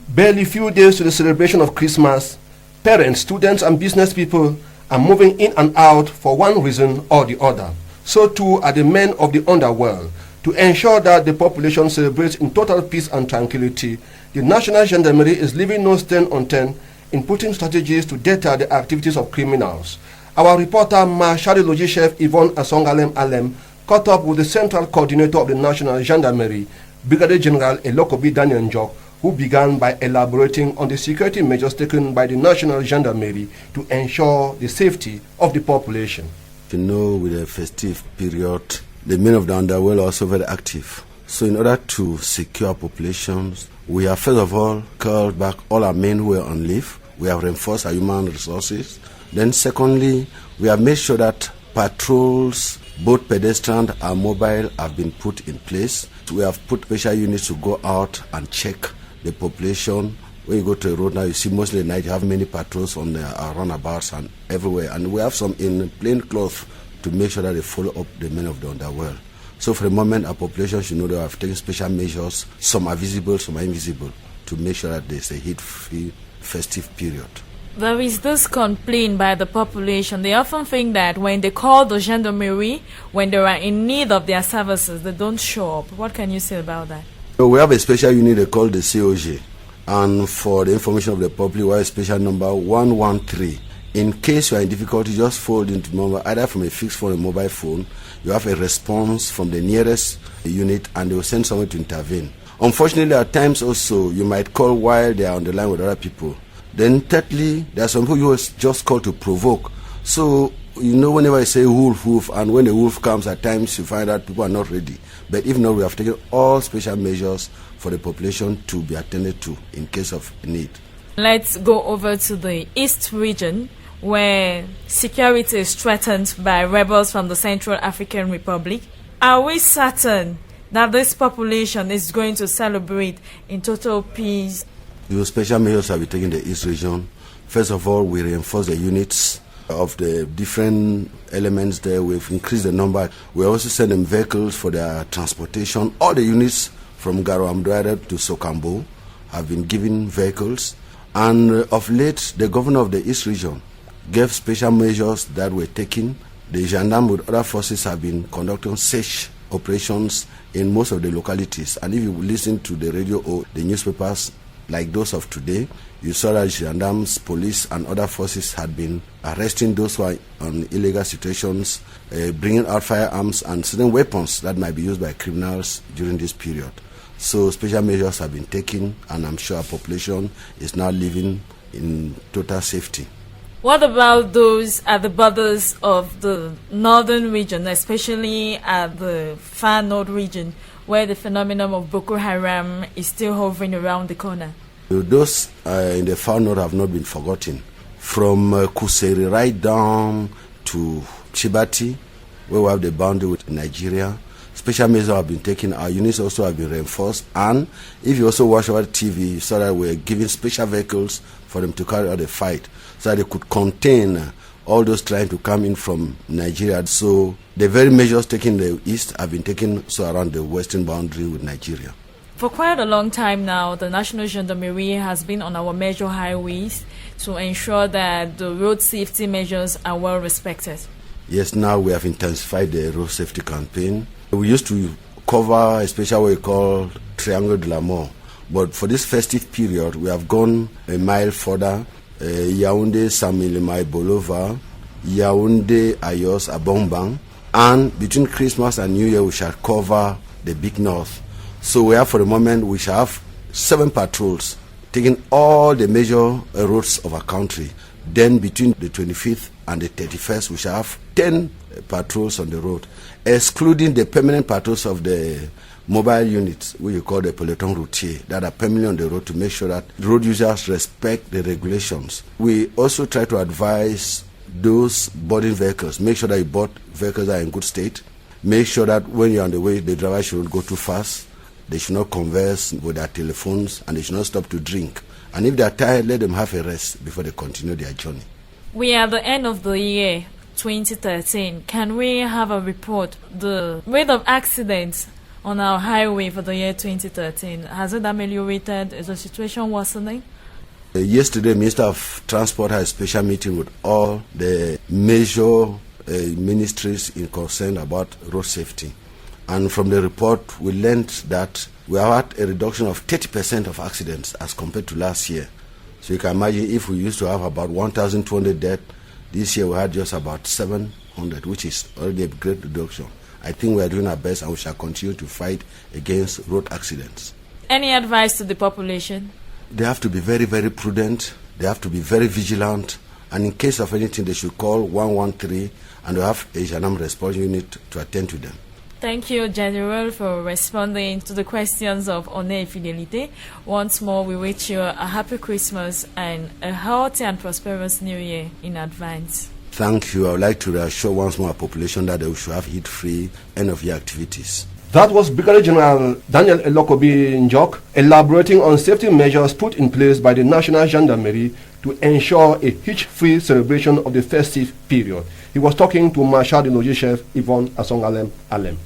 Speaker 3: Barely few days to the celebration of Christmas, parents, students, and business people are moving in and out for one reason or the other. So too are the men of the underworld. To ensure that the population celebrates in total peace and tranquility, the National Gendarmerie is leaving no stone unturned in putting strategies to deter the activities of criminals. Our reporter, Marshal Logis Chef Yvonne Asongalem Alem, caught up with the central coordinator of the National Gendarmerie, Brigadier General Elokobi Daniel Njok, who began by elaborating on the security measures taken by the National Gendarmerie to ensure the safety of the population.
Speaker 12: You know, with the festive period, the men of the underworld are also very active. So in order to secure populations, we have first of all called back all our men who were on leave. We have reinforced our human resources. Then secondly, we have made sure that patrols, both pedestrian and mobile, have been put in place. We have put special units to go out and check the population. When you go to a road now, you see mostly at night you have many patrols on the runabouts and everywhere. And we have some in plain clothes to make sure that they follow up the men of the underworld. So for the moment, our population should know that we have taken special measures. Some are visible, some are invisible, to make sure that there's a heat-free festive period.
Speaker 13: There is this complaint by the population. They often think that when they call the gendarmerie, when they are in need of their services, they don't show up. What can you say about that?
Speaker 12: So we have a special unit called the COG. And for the information of the public, we have a special number 113. In case you are in difficulty, just fold into number either from a fixed phone or mobile phone. You have a response from the nearest unit and they will send someone to intervene. Unfortunately, at times also, you might call while they are on the line with other people. Then thirdly, there are some people you just call to provoke. So, you know, whenever I say wolf, wolf, and when the wolf comes, at times you find out people are not ready. But if not, we have taken all special measures for the population to be attended to in case of need.
Speaker 13: Let's go over to the East region, where security is threatened by rebels from the Central African Republic. Are we certain that this population is going to celebrate in total peace?
Speaker 12: The special measures have been taken in the East region. First of all, we reinforce the units of the different elements there. We've increased the number. We also send them vehicles for their transportation. All the units from Garoamdwada to Sokambo have been given vehicles. And of late, the governor of the East region gave special measures that were taken. The gendarme with other forces have been conducting search operations in most of the localities. And if you listen to the radio or the newspapers like those of today, you saw that gendarmes, police, and other forces had been arresting those who are on illegal situations, bringing out firearms and certain weapons that might be used by criminals during this period. So special measures have been taken, and I'm sure our population is now living in total safety.
Speaker 13: What about those at the borders of the northern region, especially at the far north region, where the phenomenon of Boko Haram is still hovering around the corner?
Speaker 12: Those in the far north have not been forgotten. From Kuseri right down to Chibati, where we have the boundary with Nigeria, special measures have been taken. Our units also have been reinforced. And if you also watch our TV, you saw that we're giving special vehicles for them to carry out the fight, so that they could contain all those trying to come in from Nigeria. So the very measures taken in the east have been taken so around the western boundary with Nigeria.
Speaker 13: For quite a long time now, the National Gendarmerie has been on our major highways to ensure that the road safety measures are well respected.
Speaker 12: Yes, now we have intensified the road safety campaign. We used to cover a special way called Triangle de la Mort. But for this festive period, we have gone a mile further. Yaoundé, Samilimai, Bolova, Yaoundé, Ayos, Abombang. And between Christmas and New Year, we shall cover the big north. So we have, for the moment, we shall have 7 patrols taking all the major roads of our country. Then between the 25th and the 31st, we shall have 10 patrols on the road, excluding the permanent patrols of the mobile units, which you call the peloton routier, that are permanently on the road to make sure that road users respect the regulations. We also try to advise those boarding vehicles, make sure that you board vehicles that are in good state, make sure that when you're on the way, the driver should not go too fast, they should not converse with their telephones, and they should not stop to drink. And if they are tired, let them have a rest before they continue their journey.
Speaker 13: We are at the end of the year 2013. Can we have a report? The rate of accidents on our highway for the year 2013, has it ameliorated? Is the situation worsening?
Speaker 12: Yesterday, Minister of Transport had a special meeting with all the major ministries in concern about road safety. And from the report, we learned that we have had a reduction of 30% of accidents as compared to last year. So you can imagine if we used to have about 1,200 deaths, this year we had just about 700, which is already a great reduction. I think we are doing our best and we shall continue to fight against road accidents. Any advice to the population? They have to be very, very prudent. They have to be very vigilant. And in case of anything, they should call 113 and we have a Janam response unit to attend to them. Thank you, General, for responding to the questions of Honneur et Fidélité. Once more, we wish you a happy Christmas and a healthy and prosperous New Year in advance. Thank you. I would like to reassure once more our population that they should have heat-free end-of-year activities.
Speaker 3: That was Brigadier General Daniel Elokobi Njok elaborating on safety measures put in place by the National Gendarmerie to ensure a hitch-free celebration of the festive period. He was talking to Marshal de Logis Chef Yvonne Asong Alem.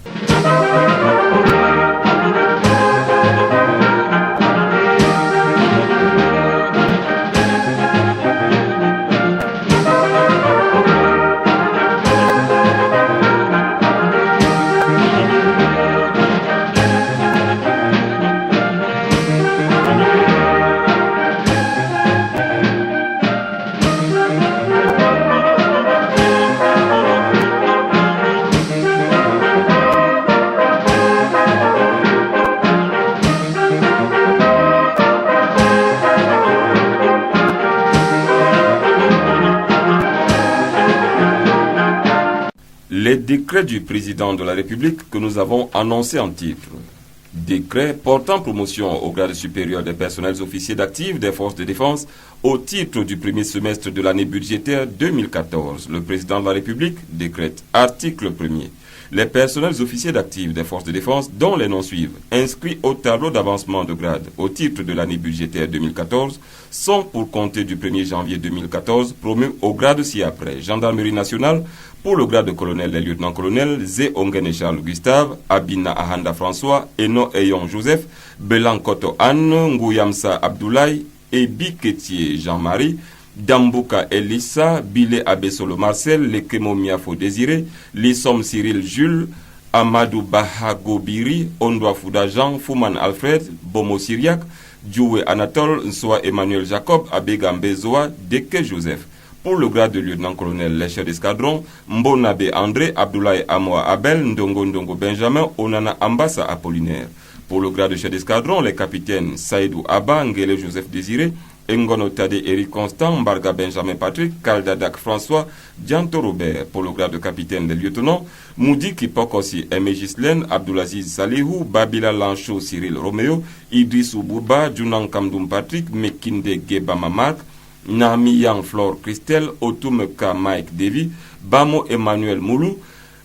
Speaker 2: Les décrets du président de la République que nous avons annoncés en titre. Décret portant promotion au grade supérieur des personnels officiers d'actifs des forces de défense au titre du premier semestre de l'année budgétaire 2014. Le président de la République décrète, article 1er. Les personnels officiers d'actifs des forces de défense dont les noms suivent, inscrits au tableau d'avancement de grade au titre de l'année budgétaire 2014, sont pour compter du 1er janvier 2014 promus au grade ci-après. Gendarmerie nationale pour le grade de colonel et lieutenant-colonel, Zé Ongen et Charles Gustave, Abina Ahanda François, Eno Eyon Joseph, Belan Koto Anne, Ngouyamsa Abdoulaye, Ebi Ketier Jean-Marie, Dambuka Elissa, Bile Abesolo Marcel, Lekemo Miafo Désiré, Lissom Cyril Jules, Amadou Bahagobiri, Ondwa Fouda Jean, Fouman Alfred, Bomo Syriac, Djoué Anatole, Nsoa Emmanuel Jacob, Abegambe Zoa, Deke Joseph. Pour le grade de lieutenant-colonel, les chefs d'escadron, Mbonabe André, Abdoulaye Amoa Abel, Ndongo Ndongo Benjamin, Onana Ambassa Apollinaire. Pour le grade de chef d'escadron, les capitaines Saïdou Abba, Ngele Joseph Désiré, Ngono Tade Eric Constant, Mbarga Benjamin Patrick, Kaldadak François, Dianto Robert. Pour le grade de capitaine des lieutenants, Moudi Kipokosi Aimé Gislaine, Abdoulaziz Salihou, Babila Lancho Cyril Roméo, Idrissou Bouba, Junan Kamdoum Patrick, Mekinde Geba Mamak, Nami Yang Flore Christelle, Otumeka Mike Davy, Bamo Emmanuel Moulou,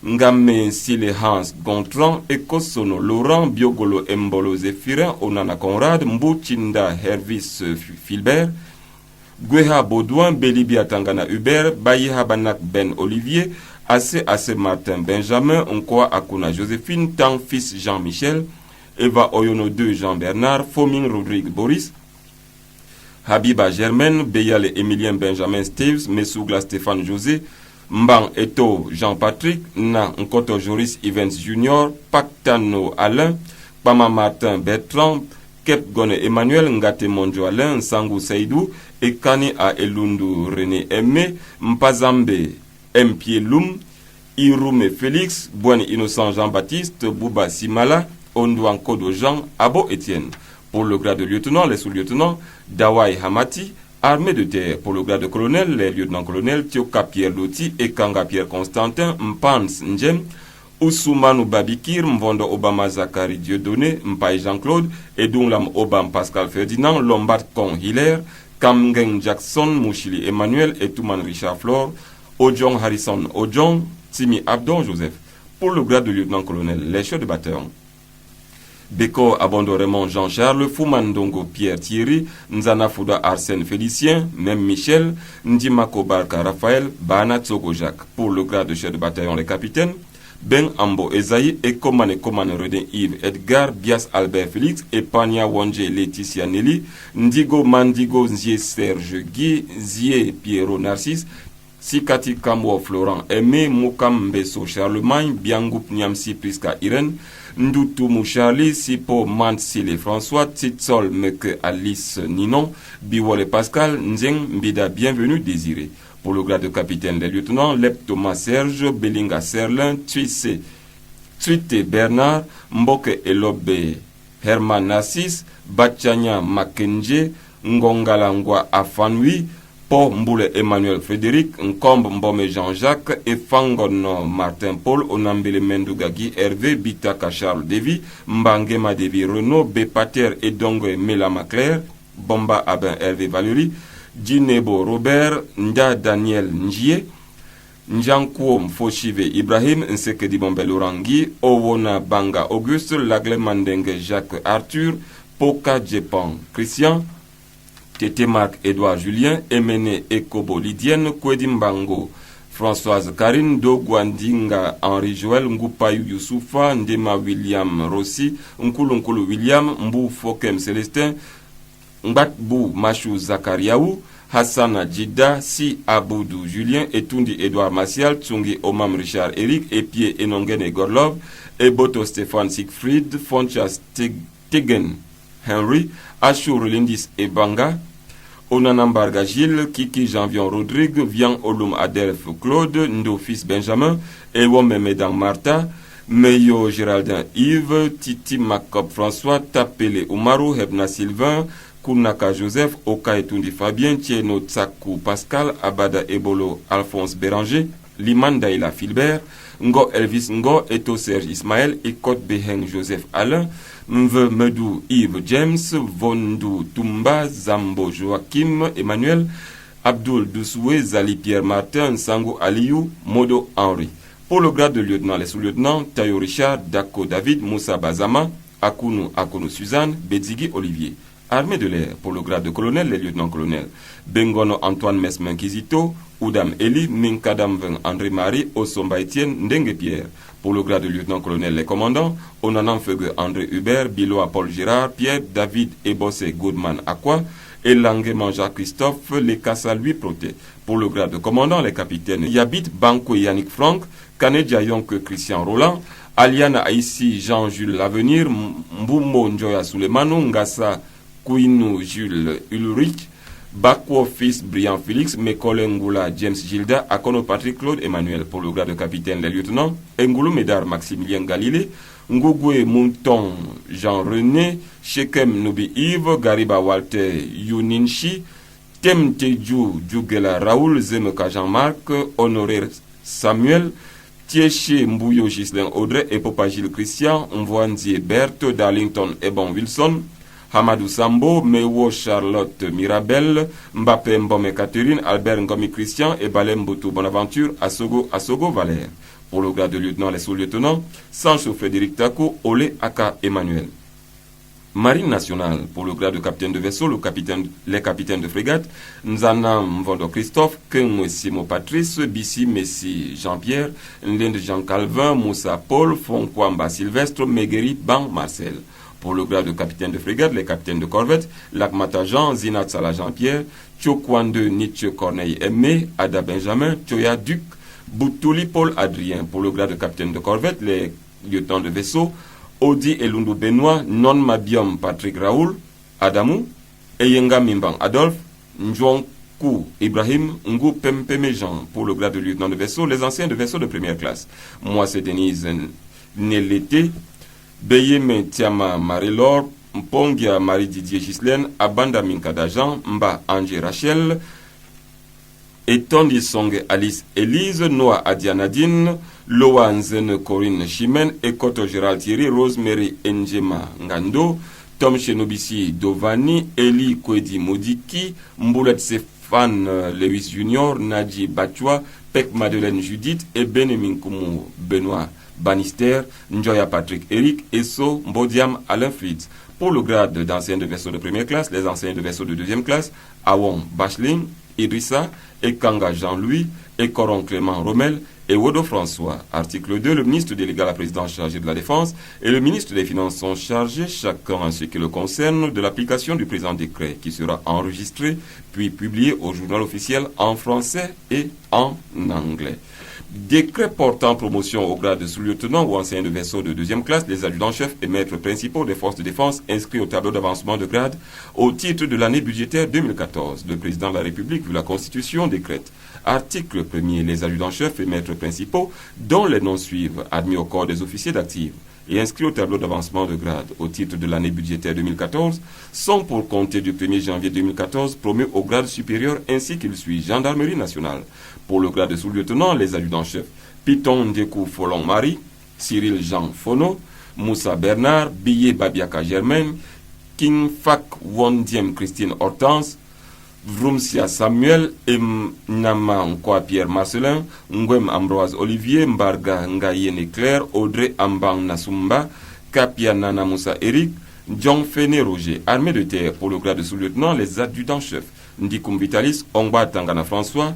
Speaker 2: Ngame Sile Hans Gontran, Ekosono Laurent, Biogolo Mbolo Zéphirin, Onana Conrad, Mbouchinda Hervis Filbert, Gweha Baudouin, Belibia Tangana Hubert, Bayiha Banak Ben Olivier, Ase Martin Benjamin, Nkwa Akuna Joséphine, Tang Fils Jean-Michel, Eva Oyono 2 Jean-Bernard, Foming Rodrigue Boris, Habiba Germaine, Beyale Emilien Benjamin Steves, Messougla Stéphane José, Mbang Eto Jean-Patrick, Na Nkoto Joris Evans Junior, Pactano Alain, Pama Martin Bertrand, Kep Gone Emmanuel, Ngate Monjo Alain, Nsangou Seydou, Ekani A Elundu René Aimé, Mpazambe Mpie Loum, Iroume Félix, Boine Innocent Jean-Baptiste, Bouba Simala, Ondouan Kodo Jean, Abo Etienne. Pour le grade de lieutenant, les sous-lieutenants, Dawai Hamati, Armée de terre, pour le grade de colonel, les lieutenants-colonels Tioka Pierre Loti et Kanga Pierre Constantin, Mpans Ndjem, Oussoumane Babikir, Mvondo Obama Zachary Dieudonné, Mpaye Jean-Claude, Edunglam Obam Pascal Ferdinand, Lombard Kong Hilaire, Kamgen Jackson, Mouchili Emmanuel et Touman Richard Flore, Ojong Harrison Ojong, Timi Abdon Joseph. Pour le grade de lieutenant-colonel, les chefs de bataillon. Beko Abondo Raymond Jean-Charles, Foumandongo Pierre Thierry, Nzana Fouda Arsène Félicien, même Michel, Ndimako Barka Raphaël, Bana Tsogo Jacques. Pour le grade de chef de bataillon, les capitaines, Ben Ambo Esaïe et Komane Redin Yves Edgar, Bias Albert Félix et Pania Wanje Laetitia Nelly, Ndigo Mandigo Nzie Serge Guy, Zie Pierrot Narcisse, Sikati Kamwo Florent Aimé, Moukam Mbesso Charlemagne, Biangoup Niamsi Priska Irène, Ndoutou Mouchali, Sipo Mansile François, Titsol Meke Alice Ninon, Biwole Pascal, Nzeng Mbida Bienvenue Désiré. Pour le grade de capitaine des lieutenants, Lep Thomas Serge, Belinga Serlin, Tuite Bernard, Mboke Elobe Herman Nassis, Bachanya Makenje, Ngongalangwa Afanui, Po Mboule Emmanuel Frédéric, Nkombe Mbome Jean-Jacques, Efangono Martin Paul, Onambele Mendugagi Hervé, Bitaka Charles Devi, Mbangema Devi Renaud, Bepater Edongue Mela Maclair, Bomba Abin Hervé Valérie, Djinebo Robert, Nda Daniel Njie, Njankuo Mfoshive Ibrahim, Nsekedi Bombe Lorangi, Owona Banga Auguste, Lagle Mandenge Jacques Arthur, Poka Djepan Christian, Tété Marc Edouard Julien, Emene Ekobo Lydienne, Kwedimbango Françoise Karine, Dogwandinga Henri Joël, Ngoupayu Youssoufa, Ndema William Rossi, Nkulu William, Mbou Fokem Célestin, Mbatbou Machou Zakariaou, Hassan Djida, Si Aboudou Julien, Etundi Edouard Macial, Tsungi Omam Richard Eric, Epie Enongen et Gorlov, Eboto Stéphane Siegfried, Fonchas Tegen Henry, Ashur Lindis Ebanga, Onanambarga Gilles, Kiki Janvion Rodrigue, Vian Olum Adelphe Claude, Ndo Fils Benjamin, Ewome Medan Martha, Meyo Géraldin Yves, Titi Makop François, Tapele Oumarou, Hebna Sylvain, Kunaka Joseph, Oka Etundi Fabien, Tieno Tsakou Pascal, Abada Ebolo Alphonse Béranger, Liman Daïla Filbert, Ngo Elvis Ngo, Eto Serge Ismaël, Ekot Beheng Joseph Alain, Mve Medou Yves James, Vondou Tumba, Zambo Joachim Emmanuel, Abdul Doussoué, Zali Pierre Martin, Sango Aliou, Modo Henri. Pour le grade de lieutenant, les sous-lieutenants, Tayo Richard, Dako David, Moussa Bazama, Akounou Suzanne, Bedzigi Olivier. Armée de l'air, pour le grade de colonel, les lieutenants-colonels, Bengono Antoine Mesmin Kizito, Oudam Eli, Minkadam Ven André Marie, Osomba Etienne, Ndengue Pierre. Pour le grade de lieutenant-colonel, les commandants, Onanan Feugue André Hubert, Biloa Paul Girard, Pierre David Ebosse Goodman Aqua, Elangue Manja Christophe, Lekassa Louis Proté. Pour le grade de commandant, les capitaines Yabit Banco Yannick Franck, Kanedia Yonke Christian Roland, Aliana Aïssi Jean-Jules L'Avenir, Mboumo Njoya Soulemano, Ngassa Kouinou Jules Ulrich, Bakwo Fils Brian Félix, Mekole Ngoula James Gilda, Akono Patrick Claude Emmanuel. Pour le grade de capitaine, les lieutenants, Ngoulou Médard Maximilien Galilée, Ngougoué Mouton Jean-René, Shekem Noubi Yves, Gariba Walter Youninchi, Tem Tedjou Djougela Raoul, Zemeka Jean-Marc, Honoré Samuel, Tieché Mbouyo Gislain Audrey, Epopa Gilles Christian, Mvoanzie Berthe, Darlington Ebon Wilson, Hamadou Sambo, Mewo Charlotte Mirabel, Mbappé Mbome Catherine, Albert Ngomi Christian et Balem Boutou Bonaventure, Asogo Valère. Pour le grade de lieutenant, les sous-lieutenants, Sancho Frédéric Tako, Olé Aka Emmanuel. Marine nationale, pour le grade de capitaine de vaisseau, les capitaines de frégate, Nzana Mvondo Christophe, Kengwe Simo Patrice, Bissi Messi Jean-Pierre, Ndende Jean Calvin, Moussa Paul, Fonkwamba Sylvestre, Megueri Ban Marcel. Pour le grade de capitaine de frégate, les capitaines de corvette, Lakmata Jean, Zinat Salah Jean-Pierre, Tchokwande Nietzsche Corneille Aimé, Ada Benjamin, Tchoya Duc, Boutouli Paul Adrien. Pour le grade de capitaine de corvette, les lieutenants de vaisseau, Odi Elundu Benoît, Non Mabiom Patrick Raoul, Adamou, Eyenga Mimbang Adolphe, Njouankou Ibrahim, Ngou Pempeme Jean. Pour le grade de lieutenant de vaisseau, les anciens de vaisseau de première classe. Moi, c'est Denise Nelete, Beyeme Tiama Marie-Laure, Mpongia Marie-Didier Ghislaine, Abanda Minkada Jean, Mba Angie Rachel, Etondi Song Alice Élise, Noah Adia Nadine, Loa Nzen Corinne Chimène, Ekoto Gérald Thierry, Rosemary Njema Ngando, Tom Chenobisi Dovani, Eli Kwedi Modiki, Mboulet Stéphane Lewis Junior, Nadji Bachwa, Pek Madeleine Judith et Benemin Koumou Benoît Bannister, Njoya Patrick Eric, Esso Mbodiam Alain Fritz. Pour le grade d'enseignant de vaisseau de première classe, les enseignants de vaisseau de deuxième classe, Awon Bacheling, Idrissa, Ekanga Jean-Louis, Ekoron Clément Rommel et Wodo François. Article 2, le ministre délégué à la présidence chargé de la Défense et le ministre des Finances sont chargés, chacun en ce qui le concerne, de l'application du présent décret qui sera enregistré puis publié au journal officiel en français et en anglais. Décret portant promotion au grade de sous-lieutenant ou enseignant de vaisseau de deuxième classe, les adjudants-chefs et maîtres principaux des forces de défense inscrits au tableau d'avancement de grade au titre de l'année budgétaire 2014. Le président de la République, vu la Constitution, décrète. Article 1er, les adjudants-chefs et maîtres principaux, dont les noms suivent, admis au corps des officiers d'active et inscrits au tableau d'avancement de grade au titre de l'année budgétaire 2014, sont pour compter du 1er janvier 2014 promus au grade supérieur ainsi qu'il suit Gendarmerie nationale. Pour le grade de sous-lieutenant, les adjudants-chefs Piton Ndekou Folong Marie, Cyril Jean Fono, Moussa Bernard, Billet Babiaka Germaine, King Fak Wondiem Christine Hortense, Vroumsia Samuel, Nama Nkwa Pierre Marcelin, Ngwem Ambroise Olivier, Mbarga Ngayene Claire, Audrey Ambang Nasumba, Kapia Nana Moussa Eric, John Fene Roger. Armée de terre, pour le grade de sous-lieutenant, les adjudants-chefs Ndikum Vitalis, Ongba Tangana François,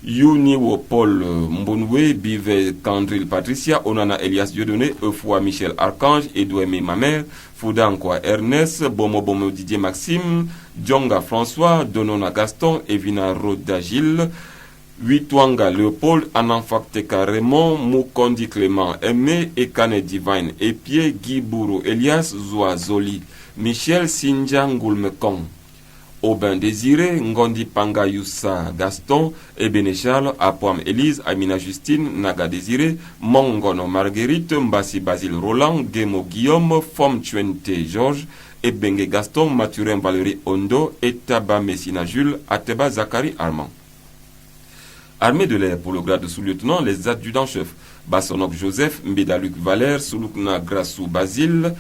Speaker 2: Yuniwo Paul Mbonwe, Bive Kandril Patricia, Onana Elias Dieudonné, Efoua Michel Archange, Edouemé Mamère, Fouda Nkwa Ernest, Bomo Bomo Didier Maxime, Djonga François, Donona Gaston, Evina Roda Gilles, Witwanga Léopold, Ananfakteka Raymond, Mukondi Clément Aimé, Ekane Divine Epie, Guibourou Elias, Zoa Zoli, Michel Sinja Ngoulmekong, Aubin Désiré, Ngondi Panga Youssa Gaston, Ebene Charles, Apoam Élise, Amina Justine, Naga Désiré, Mongono Marguerite, Mbassi Basile Roland, Gemo Guillaume, Fom Chuente Georges, Ebenge Gaston, Mathurin Valérie Ondo, Etaba Messina Jules, Ateba Zachary Armand. Armée de l'air, pour le grade de sous-lieutenant, les adjudants-chefs Bassonok Joseph, Mbeda Luc Valère, Sulukna Grassou Basile,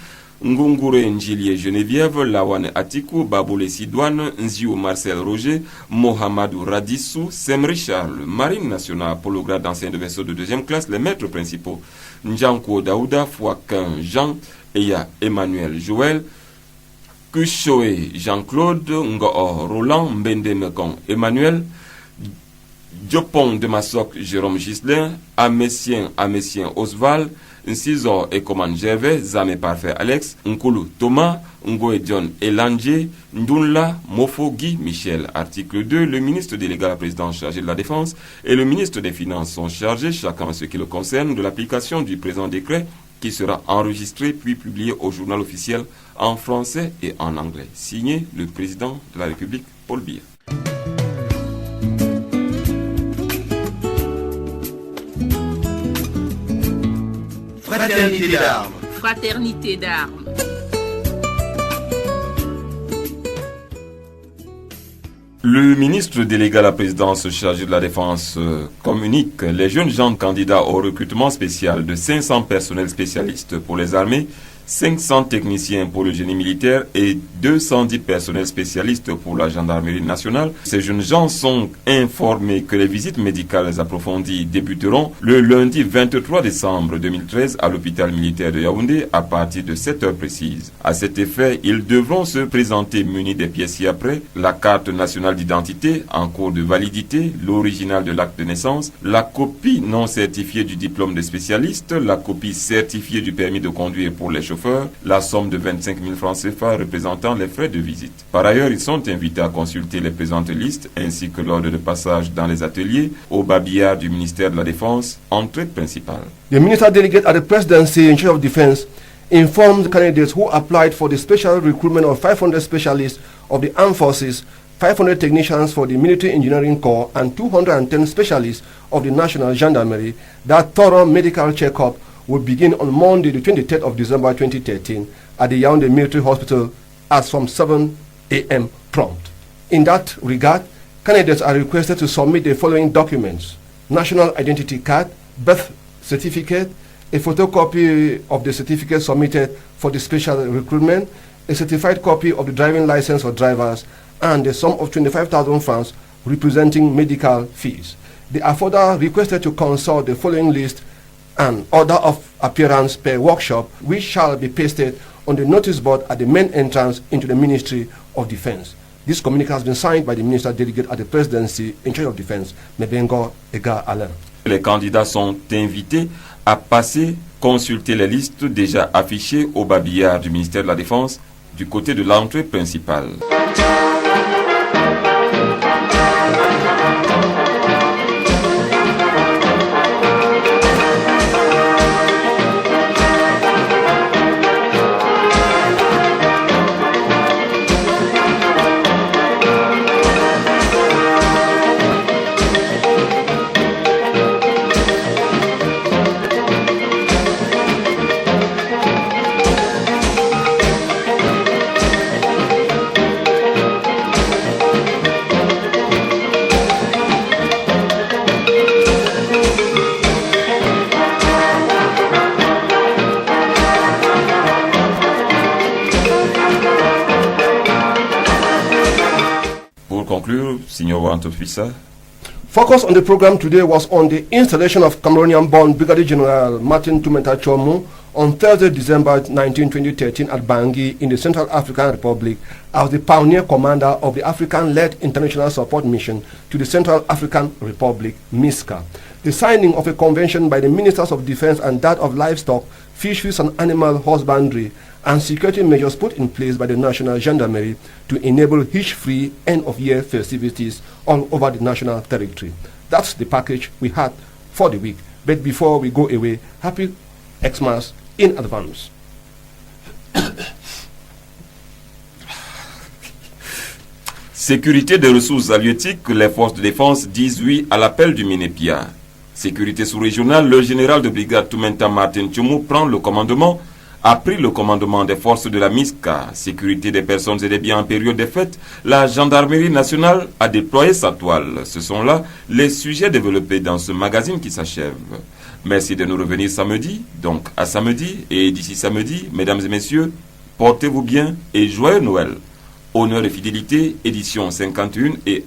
Speaker 2: Ngungure Njilie Geneviève, Lawane Atikou, Baboule Sidouane, Nziou Marcel Roger, Mohamedou Radissou, Semri Charles. Marine nationale, pour le grade d'enseignant de vaisseau de deuxième classe, les maîtres principaux Njanko Daouda, Fouakin Jean, Eya Emmanuel Joël, Kushoe Jean-Claude, Ngoo Roland, Mbende Mekong Emmanuel, Diopong de Massok Jérôme Gislain, Amessien Oswald, Nsizor et Command Gervais, Zame Parfait Alex, Nkulu Thomas, Ngoe John Elandje, Ndunla Mofo Guy Michel. Article 2, le ministre délégué à la présidence chargé de la Défense et le ministre des Finances sont chargés, chacun en ce qui le concerne, de l'application du présent décret qui sera enregistré puis publié au journal officiel en français et en anglais. Signé le président de la République, Paul Biya.
Speaker 4: Fraternité d'armes.
Speaker 5: Fraternité d'armes.
Speaker 2: Le ministre délégué à la présidence chargé de la Défense communique les jeunes gens candidats au recrutement spécial de 500 personnels spécialistes pour les armées, 500 techniciens pour le génie militaire et 210 personnels spécialistes pour la gendarmerie nationale. Ces jeunes gens sont informés que les visites médicales approfondies débuteront le lundi 23 décembre 2013 à l'hôpital militaire de Yaoundé à partir de 7 heures précises. À cet effet, ils devront se présenter munis des pièces ci-après: la carte nationale d'identité en cours de validité, l'original de l'acte de naissance, la copie non certifiée du diplôme de spécialiste, la copie certifiée du permis de conduire pour les chauffeurs, la somme de 25 000 francs CFA représentant les frais de visite. Par ailleurs, ils sont invités à consulter les présentes listes ainsi que l'ordre de passage dans les ateliers au babillard du ministère de la Défense, entrée principale.
Speaker 3: The minister delegate at the presidency in charge of defense informed candidates who applied for the special recruitment of 500 specialists of the armed forces, 500 technicians for the military engineering corps, and 210 specialists of the national gendarmerie that thorough medical checkup will begin on Monday, the 23rd of December 2013 at the Yaoundé Military Hospital as from 7 a.m. prompt. In that regard, candidates are requested to submit the following documents: national identity card, birth certificate, a photocopy of the certificate submitted for the special recruitment, a certified copy of the driving license for drivers, and a sum of 25,000 francs representing medical fees. They are further requested to consult the following list and order of appearance per workshop, which shall be pasted on the notice board at the main entrance into the Ministry of Defense. This communique has been signed by the Minister Delegate at the Presidency in charge of Defense, Mebengo Edgar Allen.
Speaker 2: Les candidats sont invités à passer consulter les listes déjà affichées au babillard du ministère de la Défense du côté de l'entrée principale. Pour conclure, Signor Antofisa.
Speaker 3: Focus on the program today was on the installation of Cameroonian-born Brigadier General Martin Tumeta Chomo on Thursday, December 19, 2013 at Bangui in the Central African Republic as the pioneer commander of the African-led international support mission to the Central African Republic, MISCA. The signing of a convention by the Ministers of Defense and that of Livestock, Fisheries and Animal Husbandry and security measures put in place by the National Gendarmerie to enable hitch-free end-of-year festivities all over the national territory. That's the package we had for the week. But before we go away, happy Xmas in advance.
Speaker 2: Sécurité des ressources halieutiques, les forces de défense disent oui à l'appel du Minépia. Sécurité sous-régionale, le général de brigade Tumeta Martin Chomo prend le commandement, a pris le commandement des forces de la MISCA. Sécurité des personnes et des biens en période des fêtes, la gendarmerie nationale a déployé sa toile. Ce sont là les sujets développés dans ce magazine qui s'achève. Merci de nous revenir samedi, donc à samedi, et d'ici samedi, mesdames et messieurs, portez-vous bien et joyeux Noël. Honneur et fidélité, édition 51 et